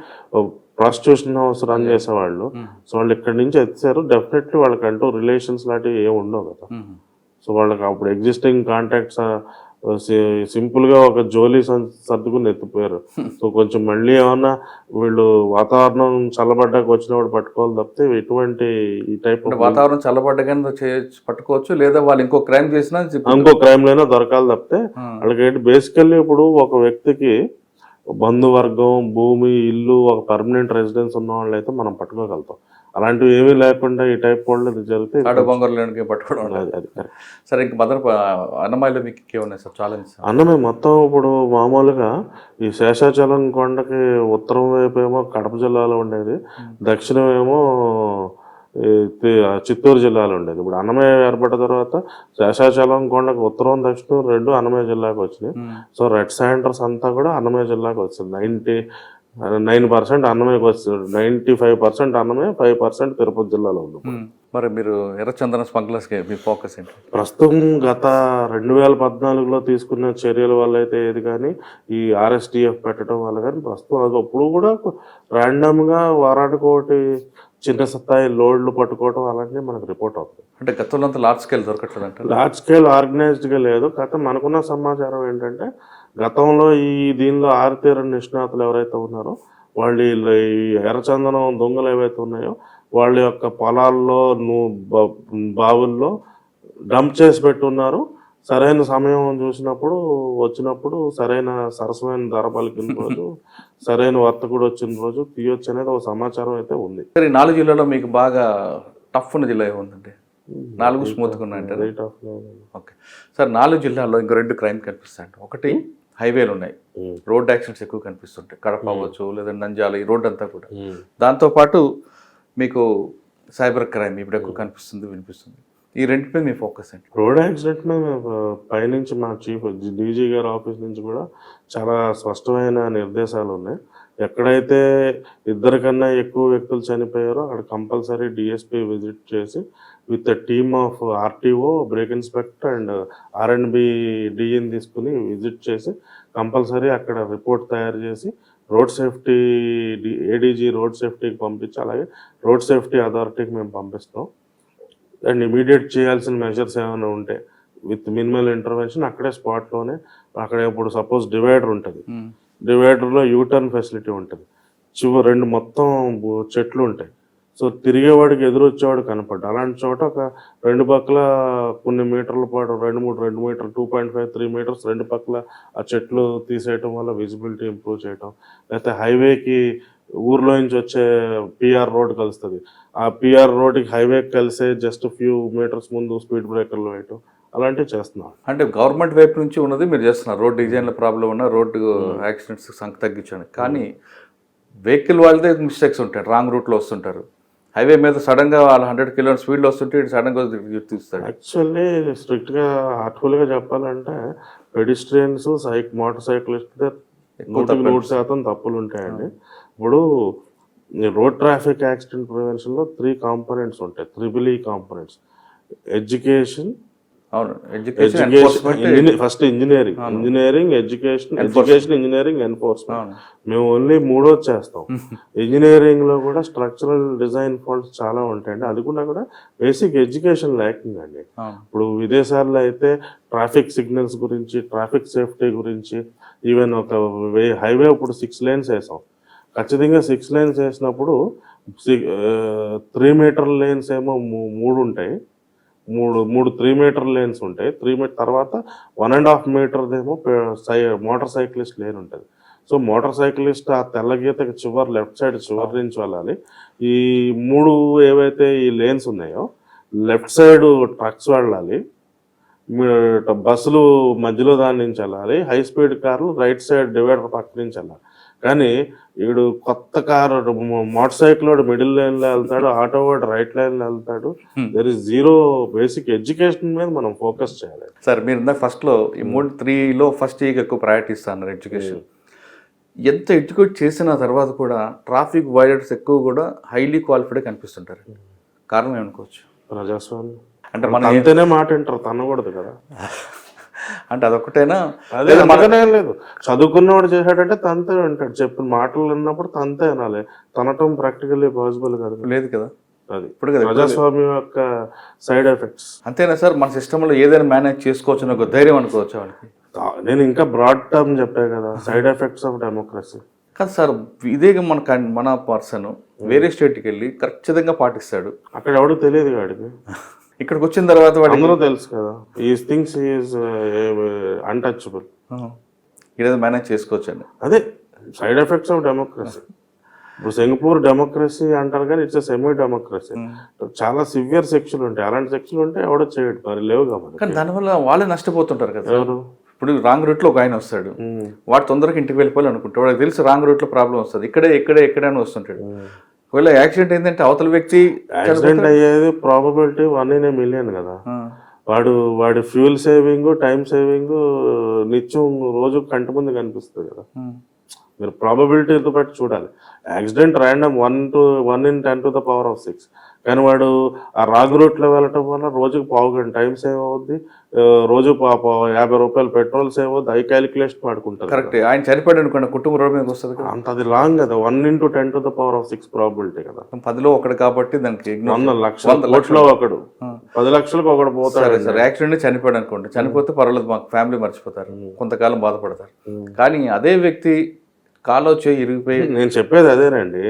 ప్రాస్టిట్యూషన్ హౌస్ రన్ చేసేవాళ్ళు. సో వాళ్ళు ఇక్కడి నుంచి వచ్చారు. డెఫినెట్లీ వాళ్ళకంటూ రిలేషన్స్ లాంటివి ఏమి ఉండవు కదా. సో వాళ్ళకి అప్పుడు ఎగ్జిస్టింగ్ కాంటాక్ట్స్ సింపుల్గా ఒక జోలీ సర్దుకుని ఎత్తిపోయారు. సో కొంచెం మళ్ళీ ఏమన్నా వీళ్ళు వాతావరణం చల్లబడ్డాక వచ్చినప్పుడు పట్టుకోవాలి తప్పితే ఎటువంటి ఈ టైప్ వాతావరణం చల్లబడ్డగానే పట్టుకోవచ్చు, లేదా వాళ్ళు ఇంకో క్రైమ్ చేసినా లైనా దొరకాలి తప్పితే వాళ్ళకి బేసికల్లీ ఇప్పుడు ఒక వ్యక్తికి బంధువర్గం, భూమి, ఇల్లు, ఒక పర్మనెంట్ రెసిడెన్స్ ఉన్న వాళ్ళు అయితే మనం పట్టుకోగలుగుతాం. అలాంటివి ఏమీ లేకుండా ఈ టైప్ వాళ్ళు జరిగితే పట్టుకోవడం. సరే, ఇంక అన్నమయ్యలో మీకు ఏమన్నా సార్ ఛాలెంజ్? అన్నమయ్య మొత్తం ఇప్పుడు మామూలుగా ఈ శేషాచలం కొండకి ఉత్తరం వైపు ఏమో కడప జిల్లాలో ఉండేది, దక్షిణం ఏమో చిత్తూరు జిల్లాలో ఉండేది. ఇప్పుడు అన్నమయ్య ఏర్పడ్డ తర్వాత శేషాచలం కొండకు ఉత్తరం, దక్షిణం 2 అన్నమయ్య జిల్లాకు వచ్చినాయి. సో రెడ్ సెంటర్స్ అంతా కూడా అన్నమయ్య జిల్లాకు వచ్చింది. 99% అన్నమయ్యకు వస్తుంది. 95% అన్నమయ్య, 5% తిరుపతి జిల్లాలో ఉంది. మరి మీరు ఎర్రచందన స్మగ్లర్స్కి మీ ఫోకస్ ఏంటి? ప్రస్తుతం గత 2014లో తీసుకున్న చర్యల వల్ల అయితే ఏది కానీ, ఈ RSTF పెట్టడం వల్ల కానీ ప్రస్తుతం అది అప్పుడు కూడా ర్యాండమ్గా వారానికోటి చిన్న స్థాయి లోడ్లు పట్టుకోవడం అలాంటివి మనకు రిపోర్ట్ అవుతుంది. అంటే గతంలో అంతా లార్జ్ స్కేల్ దొరకట్లేదు అంటే? లార్జ్ స్కేల్ ఆర్గనైజ్డ్గా లేదు. కాకపోతే మనకున్న సమాచారం ఏంటంటే, గతంలో దీనిలో ఆరితేరని నిష్ణాతులు ఎవరైతే ఉన్నారో వాళ్ళు ఈ ఎర్రచందనం దొంగలు ఏవైతే ఉన్నాయో వాళ్ళ యొక్క పొలాల్లో, బావుల్లో డంప్ చేసి పెట్టున్నారు. సరైన సమయం వచ్చినప్పుడు సరైన సరసమైన ధర పలికిన రోజు, సరైన వర్తకుడు వచ్చిన రోజు తీయొచ్చు అనేది ఒక సమాచారం అయితే ఉంది. సరే, 4 జిల్లాలో మీకు బాగా టఫ్ ఉన్న జిల్లా ఏముందంటే? 4 స్మూత్గా ఉన్నాయంటే? ఓకే సార్, 4 జిల్లాల్లో ఇంకో 2 క్రైమ్ కనిపిస్తాయంట. ఒకటి హైవేలు ఉన్నాయి, రోడ్ యాక్సిడెంట్స్ ఎక్కువ కనిపిస్తుంటాయి. కడప అవ్వచ్చు, లేదంటే నంద్యాల, ఈ రోడ్ అంతా కూడా. దాంతోపాటు మీకు సైబర్ క్రైమ్ ఇప్పుడు ఎక్కువ కనిపిస్తుంది, వినిపిస్తుంది. ఈ రెండింటిపై మీ ఫోకస్ ఏంటి? రోడ్ యాక్సిడెంట్ పైనుంచి మా చీఫ్ డీజీ గారి ఆఫీస్ నుంచి కూడా చాలా స్పష్టమైన నిర్దేశాలు ఉన్నాయి. ఎక్కడైతే 2 కన్నా ఎక్కువ వ్యక్తులు చనిపోయారో అక్కడ కంపల్సరీ DSP విజిట్ చేసి with team of RTO, brake inspector and R&B DN తీసుకుని విజిట్ చేసి కంపల్సరీ అక్కడ రిపోర్ట్ తయారు చేసి రోడ్ సేఫ్టీ ADG రోడ్ సేఫ్టీకి పంపించి, అలాగే రోడ్ సేఫ్టీ అథారిటీకి మేము పంపిస్తాం. అండ్ ఇమీడియట్ చేయాల్సిన మెజర్స్ ఏమైనా ఉంటే విత్ మినిమల్ ఇంటర్వెన్షన్ అక్కడే స్పాట్లోనే, అక్కడ ఇప్పుడు సపోజ్ డివైడర్ ఉంటుంది, డివైడర్లో యూటర్న్ ఫెసిలిటీ ఉంటుంది, రెండు మొత్తం చెట్లు ఉంటాయి. సో తిరిగేవాడికి ఎదురొచ్చేవాడు కనపడ్డా. అలాంటి చోట ఒక రెండు పక్కల కొన్ని మీటర్ల పాటు 2 మీటర్ 2.5 3 మీటర్స్ రెండు పక్కల ఆ చెట్లు తీసేయటం వల్ల విజిబిలిటీ ఇంప్రూవ్ చేయటం. లేకపోతే హైవేకి ఊర్లో నుంచి వచ్చే పిఆర్ రోడ్ కలుస్తుంది, ఆ పిఆర్ రోడ్కి హైవేకి కలిసే జస్ట్ ఫ్యూ మీటర్స్ ముందు స్పీడ్ బ్రేకర్లు వేయటం, అలాంటివి చేస్తున్నాం. అంటే గవర్నమెంట్ వైపు నుంచి ఉన్నది మీరు చేస్తున్నారు, రోడ్ డిజైన్ల ప్రాబ్లం ఉన్న రోడ్డు యాక్సిడెంట్స్ సంఖ్య తగ్గించండి. కానీ వెహికల్ వాళ్ళదే మిస్టేక్స్ ఉంటాయి, రాంగ్ రూట్లో వస్తుంటారు. హైవే మీద సడన్గా వాళ్ళు 100 కిలోమీటర్ స్పీడ్లో వస్తుంటే సడన్గా తీస్తాడు. యాక్చువల్లీ స్ట్రిక్ట్గా హార్ట్ఫుల్గా చెప్పాలంటే పెడిస్ట్రియన్స్ మోటార్ సైక్లిస్ట్ 100% తప్పులు ఉంటాయండి. ఇప్పుడు రోడ్ ట్రాఫిక్ యాక్సిడెంట్ ప్రివెన్షన్లో 3 కాంపోనెంట్స్ ఉంటాయి, 3 కాంపోనెంట్స్. ఎడ్యుకేషన్, అవును, first engineering, education, engineering, enforcement. మేము ఓన్లీ 3 చేస్తాం. ఇంజనీరింగ్ లో కూడా స్ట్రక్చరల్ డిజైన్ ఫాల్ట్స్ చాలా ఉంటాయండి, అది కూడా బేసిక్ ఎడ్యుకేషన్ ల్యాకింగ్ అండి. ఇప్పుడు విదేశాల్లో అయితే ట్రాఫిక్ సిగ్నల్స్ గురించి, ట్రాఫిక్ సేఫ్టీ గురించి, ఈవెన్ ఒక హైవే ఇప్పుడు 6 lanes వేసాం. ఖచ్చితంగా 6 lanes వేసినప్పుడు 3 మీటర్ లేన్స్ ఏమో 3 ఉంటాయి, మూడు 3 మీటర్ లేన్స్ ఉంటాయి. 3 మీటర్ తర్వాత 1.5 మీటర్ ఏమో మోటార్ సైక్లిస్ట్ లేన్ ఉంటుంది. సో మోటార్ సైక్లిస్ట్ ఆ తెల్ల గీతకి లెఫ్ట్ సైడ్ చివరి నుంచి వెళ్ళాలి. ఈ 3 ఏవైతే ఈ లేన్స్ ఉన్నాయో లెఫ్ట్ సైడ్ ట్రక్స్ వెళ్ళాలి, బస్సులు మధ్యలో దాని నుంచి వెళ్ళాలి, హై స్పీడ్ కార్లు రైట్ సైడ్ డివైడర్ పక్క నుంచి వెళ్ళాలి. కానీ వీడు కొత్త కారు మోటార్ సైకిల్ వాడు మిడిల్ లైన్లో వెళ్తాడు, ఆటో వాడు రైట్ లైన్లో వెళ్తాడు. There is zero basic education మీద మనం ఫోకస్ చేయాలి. సార్ మీరు ఫస్ట్లో ఈ 3లో ఫస్ట్ ఎక్కువ ప్రయారిటీ ఇస్తున్నారు ఎడ్యుకేషన్. ఎంత ఎడ్యుకేట్ చేసిన తర్వాత కూడా ట్రాఫిక్ వైలేటర్స్ ఎక్కువ కూడా హైలీ క్వాలిఫైడ్ కనిపిస్తుంటారు. కారణం ఏమనుకోవచ్చు? ప్రజాస్వామ్యం అంటే మన అంతేనే మాట వింటారు, తనకూడదు కదా. అంటే అదొకటేనా? అదే మనకనే లేదు, చదువుకున్నవాడు చేశాడంటే తనతే వింటాడు, చెప్పిన మాటలు విన్నప్పుడు తనతే అనాలి. తనటం ప్రాక్టికల్లీ పాసిబుల్ కాదు, లేదు కదా. అది ఇప్పుడు ప్రజాస్వామ్యం యొక్క సైడ్ ఎఫెక్ట్స్. అంతేనా సార్? మన సిస్టంలో ఏదైనా మేనేజ్ చేసుకోవచ్చు అని ఒక ధైర్యం అనుకోవచ్చు వాళ్ళకి. నేను ఇంకా బ్రాడ్ టర్మ్ చెప్పాను కదా, సైడ్ ఎఫెక్ట్స్ ఆఫ్ డెమోక్రసీ. కాదు సార్, ఇదే మన పర్సన్ వేరే స్టేట్కి వెళ్ళి ఖచ్చితంగా పాటిస్తాడు, అక్కడ ఎవడు తెలియదు వాడికి. ఇక్కడికి వచ్చిన తర్వాత అందరూ తెలుసు కదా, ఈ థింగ్స్ ఈజ్ అన్టచబుల్, ఇదేదో మేనేజ్ చేసుకోవచ్చు అండి. అదే సైడ్ ఎఫెక్ట్స్ ఆఫ్ డెమోక్రసీ. ఇప్పుడు సింగపూర్ డెమోక్రసీ అంటారు కానీ ఇట్స్ సెమీ డెమోక్రసీ. చాలా సివియర్ సెక్షన్లు ఉంటాయి, అలాంటి సెక్షన్లు ఉంటే ఎవడో చేయడు, మరి లేవు కాబట్టి. కానీ దానివల్ల వాళ్ళే నష్టపోతుంటారు కదా. ఎవరు? ఇప్పుడు రాంగ్ రూట్లో ఒక ఆయన వస్తాడు, వాడు తొందరగా ఇంటికి వెళ్ళిపోవాలి అనుకుంటాడు, వాడికి తెలుసు రాంగ్ రూట్లో ప్రాబ్లం వస్తుంది, ఎక్కడైనా వస్తుంటాడు. ఒకవేళ యాక్సిడెంట్ ఏంటంటే అవతల వ్యక్తి యాక్సిడెంట్ అయ్యేది ప్రాబబిలిటీ 1 in a million కదా. వాడి ఫ్యూల్ సేవింగ్, టైం సేవింగ్ నిత్యం రోజు కంటి ముందు కనిపిస్తుంది కదా. మీరు ప్రాబబిలిటీతో బట్టి చూడాలి. Accident random 1 in 10⁶. కానీ వాడు ఆ రాంగ్ రూట్లో వెళ్ళటం వల్ల రోజుకి 1/2 గంట టైం సేవ్ అవుద్ది, రోజు 50 రూపాయలు పెట్రోల్ సేవ్ అవుద్ది. ఐ క్యాలిక్యులేషన్ వాడుకుంటారు. కరెక్ట్. ఆయన చనిపోయాడు అనుకోండి, కుటుంబ రోడ్ మీద వస్తుంది కదా. అంత అది రాంగ్ కదా. 1 in 10⁶ ప్రాబిలిటీ కదా. 10లో ఒకడు కాబట్టి దానికి 100 లక్షల ఒకడు, 10 లక్షలకు ఒకడు పోతాడు. సరే యాక్సిడెంట్ చనిపోయాడు అనుకోండి, చనిపోతే పర్వాలేదు, మాకు ఫ్యామిలీ మర్చిపోతారు, కొంతకాలం బాధపడతారు. కానీ అదే వ్యక్తి కాలో చేయి ఇరిగిపోయి, నేను చెప్పేది అదేనండి,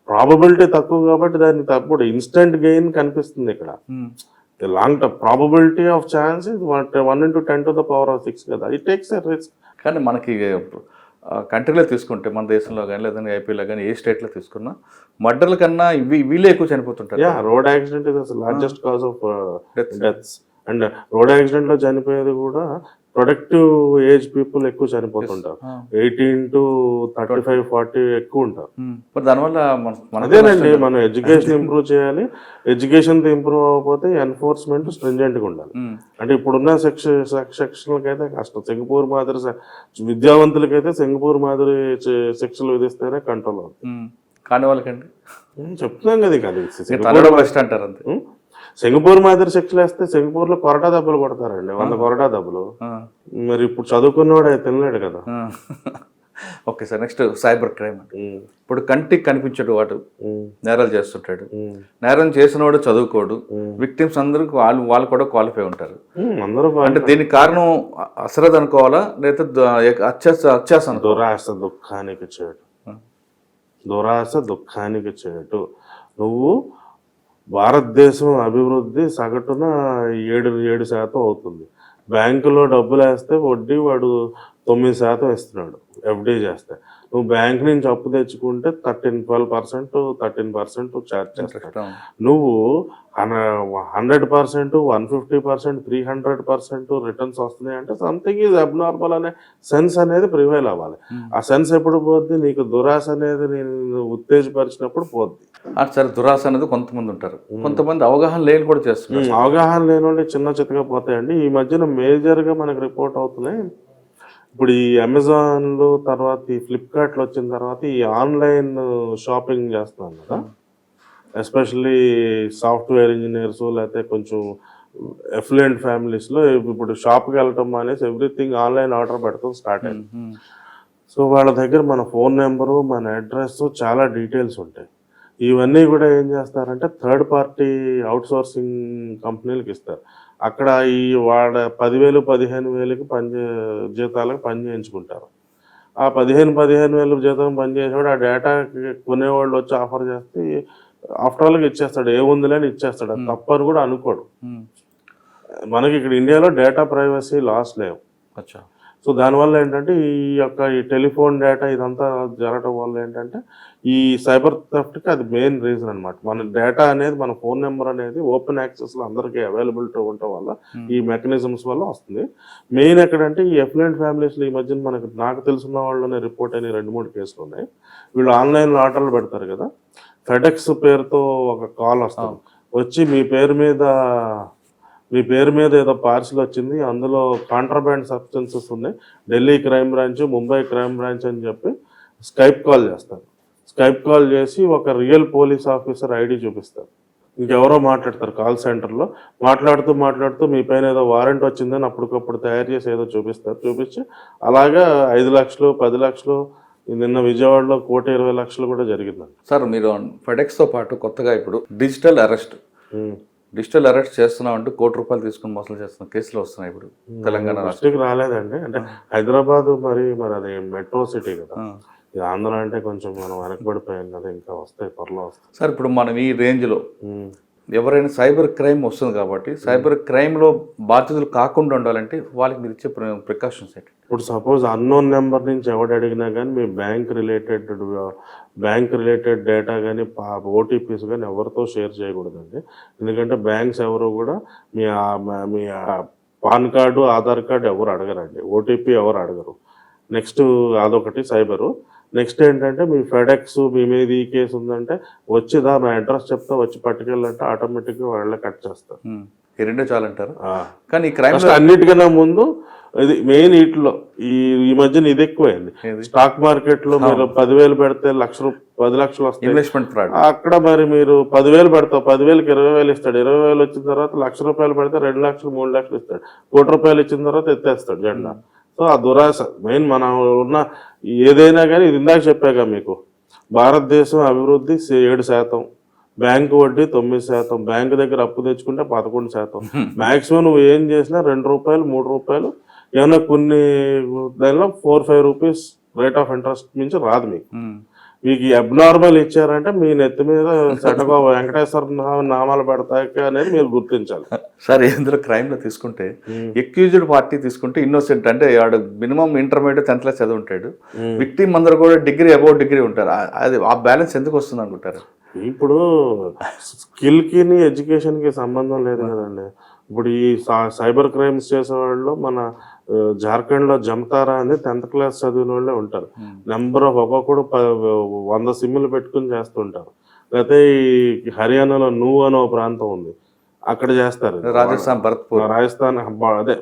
ప్రాబబిలిటీ తక్కువ కాబట్టి దాన్ని తప్పుడు ఇన్స్టెంట్ గెయిన్ కనిపిస్తుంది ఇక్కడ. Long term probability of chance 1 in 10⁶ కదా. It takes a risk. కానీ మనకి కంట్రీలో తీసుకుంటే, మన దేశంలో కానీ లేదంటే ఏపీలో కానీ ఏ స్టేట్లో తీసుకున్నా మర్డర్ల కన్నా వీళ్ళే ఎక్కువ చనిపోతుంటారు. Road accident is largest cause of deaths. And road accident లో చనిపోయేది కూడా ప్రొడక్టివ్ ఏజ్ పీపుల్ ఎక్కువ చనిపోతుంటారు. 18 to 35, 40 ఎక్కువ ఉంటారు. దానివల్ల అదేనండి, మనం ఎడ్యుకేషన్ ఇంప్రూవ్ చేయాలి. ఎడ్యుకేషన్ ఇంప్రూవ్ అవ్వకపోతే ఎన్ఫోర్స్మెంట్ స్ట్రింజెంట్ గా ఉండాలి. అంటే ఇప్పుడున్న సెక్షన్లకి అయితే కష్టం. సింగపూర్ మాదిరి విద్యావంతులకైతే సింగపూర్ మాదిరి శిక్షలు విధిస్తేనే కంట్రోల్ అవుతుంది. కానీ వాళ్ళకండి చెప్తున్నాం కదా, బెస్ట్ అంటారు అంతే. సింగపూర్ మాదిరి శిక్షలు వేస్తే సింగపూర్ లో కొరటా దెబ్బలు కొడతారండి, 100 కొరటా దెబ్బలు. మరి ఇప్పుడు చదువుకున్నవాడు తినలేడు కదా. Okay sir, next cyber crime. ఇప్పుడు కంటికి కనిపించడు వాడు నేరాలు చేస్తుంటాడు. నేరం చేసిన వాడు చదువుకోడు, విక్టిమ్స్ అందరూ వాళ్ళు కూడా క్వాలిఫై ఉంటారు. అందరూ అంటే దీనికి కారణం అశ్రద్ధ అనుకోవాలా లేదా అత్యాస? దురాశ దుఃఖానికి చేటు, దురాశ దుఃఖానికి చేటు. నువ్వు భారతదేశం అభివృద్ధి సగటున 7% అవుతుంది. బ్యాంకులో డబ్బులు వేస్తే వడ్డీ వాడు 9% ఇస్తున్నాడు ఎఫ్డీ చేస్తే. నువ్వు బ్యాంక్ నుంచి అప్పు తెచ్చుకుంటే 13% ఛార్జ్ చేస్తాడు. నువ్వు 100%, 150%, 300% రిటర్న్స్ వస్తున్నాయి అంటే సంథింగ్ ఈజ్ అబ్నార్మల్ అనే సెన్స్ అనేది ప్రివైల్ అవ్వాలి. ఆ సెన్స్ ఎప్పుడు పోద్ది? నీకు దురాశ అనేది నేను ఉత్తేజపరిచినప్పుడు పోద్ది. సరే, దురాశ అనేది కొంతమంది ఉంటారు, కొంతమంది అవగాహన లేని కూడా చేస్తున్నారు. అవగాహన లేని వాళ్ళు చిన్న చిత్తగా పోతాయండి. ఈ మధ్యన మేజర్గా మనకు రిపోర్ట్ అవుతున్నాయి. ఇప్పుడు ఈ అమెజాన్లు తర్వాత ఈ ఫ్లిప్కార్ట్లు వచ్చిన తర్వాత ఈ ఆన్లైన్ షాపింగ్ చేస్తున్నాం కదా, ఎస్పెషల్లీ సాఫ్ట్వేర్ ఇంజనీర్స్ లేకపోతే కొంచెం ఎఫ్లుయెంట్ ఫ్యామిలీస్లో ఇప్పుడు షాప్కి వెళ్ళటం అనేసి ఎవ్రీథింగ్ ఆన్లైన్ ఆర్డర్ పెడతాం స్టార్ట్ అయింది. సో వాళ్ళ దగ్గర మన ఫోన్ నెంబరు, మన అడ్రస్, చాలా డీటెయిల్స్ ఉంటాయి. ఇవన్నీ కూడా ఏం చేస్తారంటే థర్డ్ పార్టీ అవుట్ సోర్సింగ్ కంపెనీలకు ఇస్తారు. అక్కడ ఈ వాడ 10,000, 15,000కి జీతాలకు పని చేయించుకుంటారు. ఆ 15,000 జీతం పని చేసేవాడు ఆ డేటా కొనేవాళ్ళు వచ్చి ఆఫర్ చేస్తే ఆఫ్టర్ ఆల్గా ఇచ్చేస్తాడు, ఏముందిలే అని ఇచ్చేస్తాడు. అది తప్పని కూడా అనుకోడు. మనకి ఇక్కడ ఇండియాలో డేటా ప్రైవసీ లాస్ లేవు. సో దానివల్ల ఏంటంటే ఈ టెలిఫోన్ డేటా ఇదంతా జరగటం వల్ల ఏంటంటే ఈ సైబర్ థెఫ్ట్కి అది మెయిన్ రీజన్ అనమాట. మన డేటా అనేది, మన ఫోన్ నెంబర్ అనేది ఓపెన్ యాక్సెస్లో అందరికీ అవైలబిలిటీ ఉండటం వల్ల ఈ మెకానిజమ్స్ వల్ల వస్తుంది. మెయిన్ ఎక్కడంటే ఈ ఎఫ్లుయెంట్ ఫ్యామిలీస్లో ఈ మధ్యన నాకు తెలుసున్న వాళ్ళనే రిపోర్ట్ అయిన 2-3 కేసులు ఉన్నాయి. వీళ్ళు ఆన్లైన్లో ఆర్డర్లు పెడతారు కదా, ఫెడెక్స్ పేరుతో ఒక కాల్ వస్తుంది, వచ్చి మీ పేరు మీద ఏదో పార్సిల్ వచ్చింది, అందులో కాంట్రాబ్యాండ్ సబ్స్టెన్సెస్ ఉన్నాయి, Delhi crime branch, Mumbai crime branch అని చెప్పి స్కైప్ కాల్ చేస్తారు. స్కైప్ కాల్ చేసి ఒక రియల్ పోలీస్ ఆఫీసర్ ఐడి చూపిస్తారు. ఇంకెవరో మాట్లాడతారు కాల్ సెంటర్లో. మాట్లాడుతూ మీ పైన ఏదో వారెంట్ వచ్చిందని అప్పటికప్పుడు తయారు చేసి ఏదో చూపించి అలాగా 5 లక్షలు, 10 లక్షలు, నిన్న విజయవాడలో 1,20,00,000 కూడా జరిగిందండి. సార్, మీరు ఫెడెక్స్తో పాటు కొత్తగా ఇప్పుడు డిజిటల్ అరెస్ట్ చేస్తున్నాం అంటూ ₹1,00,00,000 తీసుకుని మోసం చేస్తున్న కేసులు వస్తున్నాయి ఇప్పుడు తెలంగాణ రాష్ట్రానికి. రాలేదండి, అంటే హైదరాబాద్ మరి అది మెట్రో సిటీ కదా, ఇది ఆంధ్ర అంటే కొంచెం మనం వెనకబడిపోయాం కదా, ఇంకా వస్తాయి, త్వరలో వస్తాయి. సార్, ఇప్పుడు మనం ఈ రేంజ్లో ఎవరైనా సైబర్ క్రైమ్ వస్తుంది కాబట్టి సైబర్ క్రైమ్లో బాధితులు కాకుండా ఉండాలంటే వాళ్ళకి మీరు ఇచ్చే ప్రికాషన్స్ ఏంటి? ఇప్పుడు సపోజ్ అన్నోన్ నెంబర్ నుంచి ఎవడు అడిగినా కానీ మీ బ్యాంక్ రిలేటెడ్ డేటా కానీ ఓటీపీస్ కానీ ఎవరితో షేర్ చేయకూడదండి. ఎందుకంటే బ్యాంక్స్ ఎవరు కూడా మీ పాన్ కార్డు, ఆధార్ కార్డు ఎవరు అడగరండి, ఓటీపీ ఎవరు అడగరు. నెక్స్ట్ అదొకటి సైబరు. నెక్స్ట్ ఏంటంటే మీ ఫెడెక్స్ మీ మీద ఈ కేసు ఉందంటే వచ్చి నా అడ్రస్ చెప్తా వచ్చి పట్టుకెళ్ళంటే ఆటోమేటిక్గా వాళ్ళే కట్ చేస్తారు. ఈ రెండే చాలంటారు. కానీ ఈ క్రైమ్ అన్నిటికన్నా ముందు ఇది మెయిన్ వీటిలో ఈ మధ్యన ఇది ఎక్కువైంది. స్టాక్ మార్కెట్ లో మీరు 10,000 పెడితే 10 లక్షలు వస్తాయి ఇన్వెస్ట్మెంట్ ఫ్రాడ్. అక్కడ మరి మీరు 10,000 పెడతావు, 10,000కి 20,000 ఇస్తాడు. 20,000 వచ్చిన తర్వాత ₹1,00,000 పెడితే 2 లక్షలు, 3 లక్షలు ఇస్తాడు. ₹1,00,000 ఇచ్చిన తర్వాత ఎత్తేస్తాడు జెండా. సో ఆ దురాశ మెయిన్. మనం ఉన్న ఏదైనా కానీ ఇది ఇందాక చెప్పాక మీకు, భారతదేశం అభివృద్ధి 7%, బ్యాంకు వడ్డీ 9%, బ్యాంకు దగ్గర అప్పు తెచ్చుకుంటే 11%. మాక్సిమం నువ్వు ఏం చేసినా ₹2, ₹3, ఏమన్నా కొన్ని దానిలో 4-5 రూపీస్ రేట్ ఆఫ్ ఇంట్రెస్ట్ మించి రాదు మీకు. మీకు అబ్నార్మల్ ఇచ్చారంటే మీ నెత్తి మీద సెటగో వెంకటేశ్వర నామాలు పెడతాయి అనేది మీరు గుర్తించాలి. సార్, ఇందులో క్రైమ్లో తీసుకుంటే ఎక్యూజ్డ్ పార్టీ తీసుకుంటే ఇన్నోసెంట్, అంటే వాడు మినిమం ఇంటర్మీడియట్ 10th క్లాస్ చదివి ఉంటాడు. విక్టిమ్ అందరూ కూడా అబౌవ్ డిగ్రీ ఉంటారు. అది ఆ బ్యాలెన్స్ ఎందుకు వస్తుంది అనుకుంటారు? ఇప్పుడు స్కిల్కి ఎడ్యుకేషన్కి సంబంధం లేదు కదండి. ఇప్పుడు ఈ సైబర్ క్రైమ్స్ చేసేవాళ్ళు మన జార్ఖండ్లో జమ్తారా అని 10th క్లాస్ చదివిన వాళ్ళే ఉంటారు. నెంబర్ ఆఫ్ ఒక్కొక్కడు 100 సిమ్లు పెట్టుకుని చేస్తుంటారు. లేకపోతే ఈ హర్యానాలో నువ్వు అనే ప్రాంతం ఉంది, అక్కడ చేస్తారు. రాజస్థాన్ అదే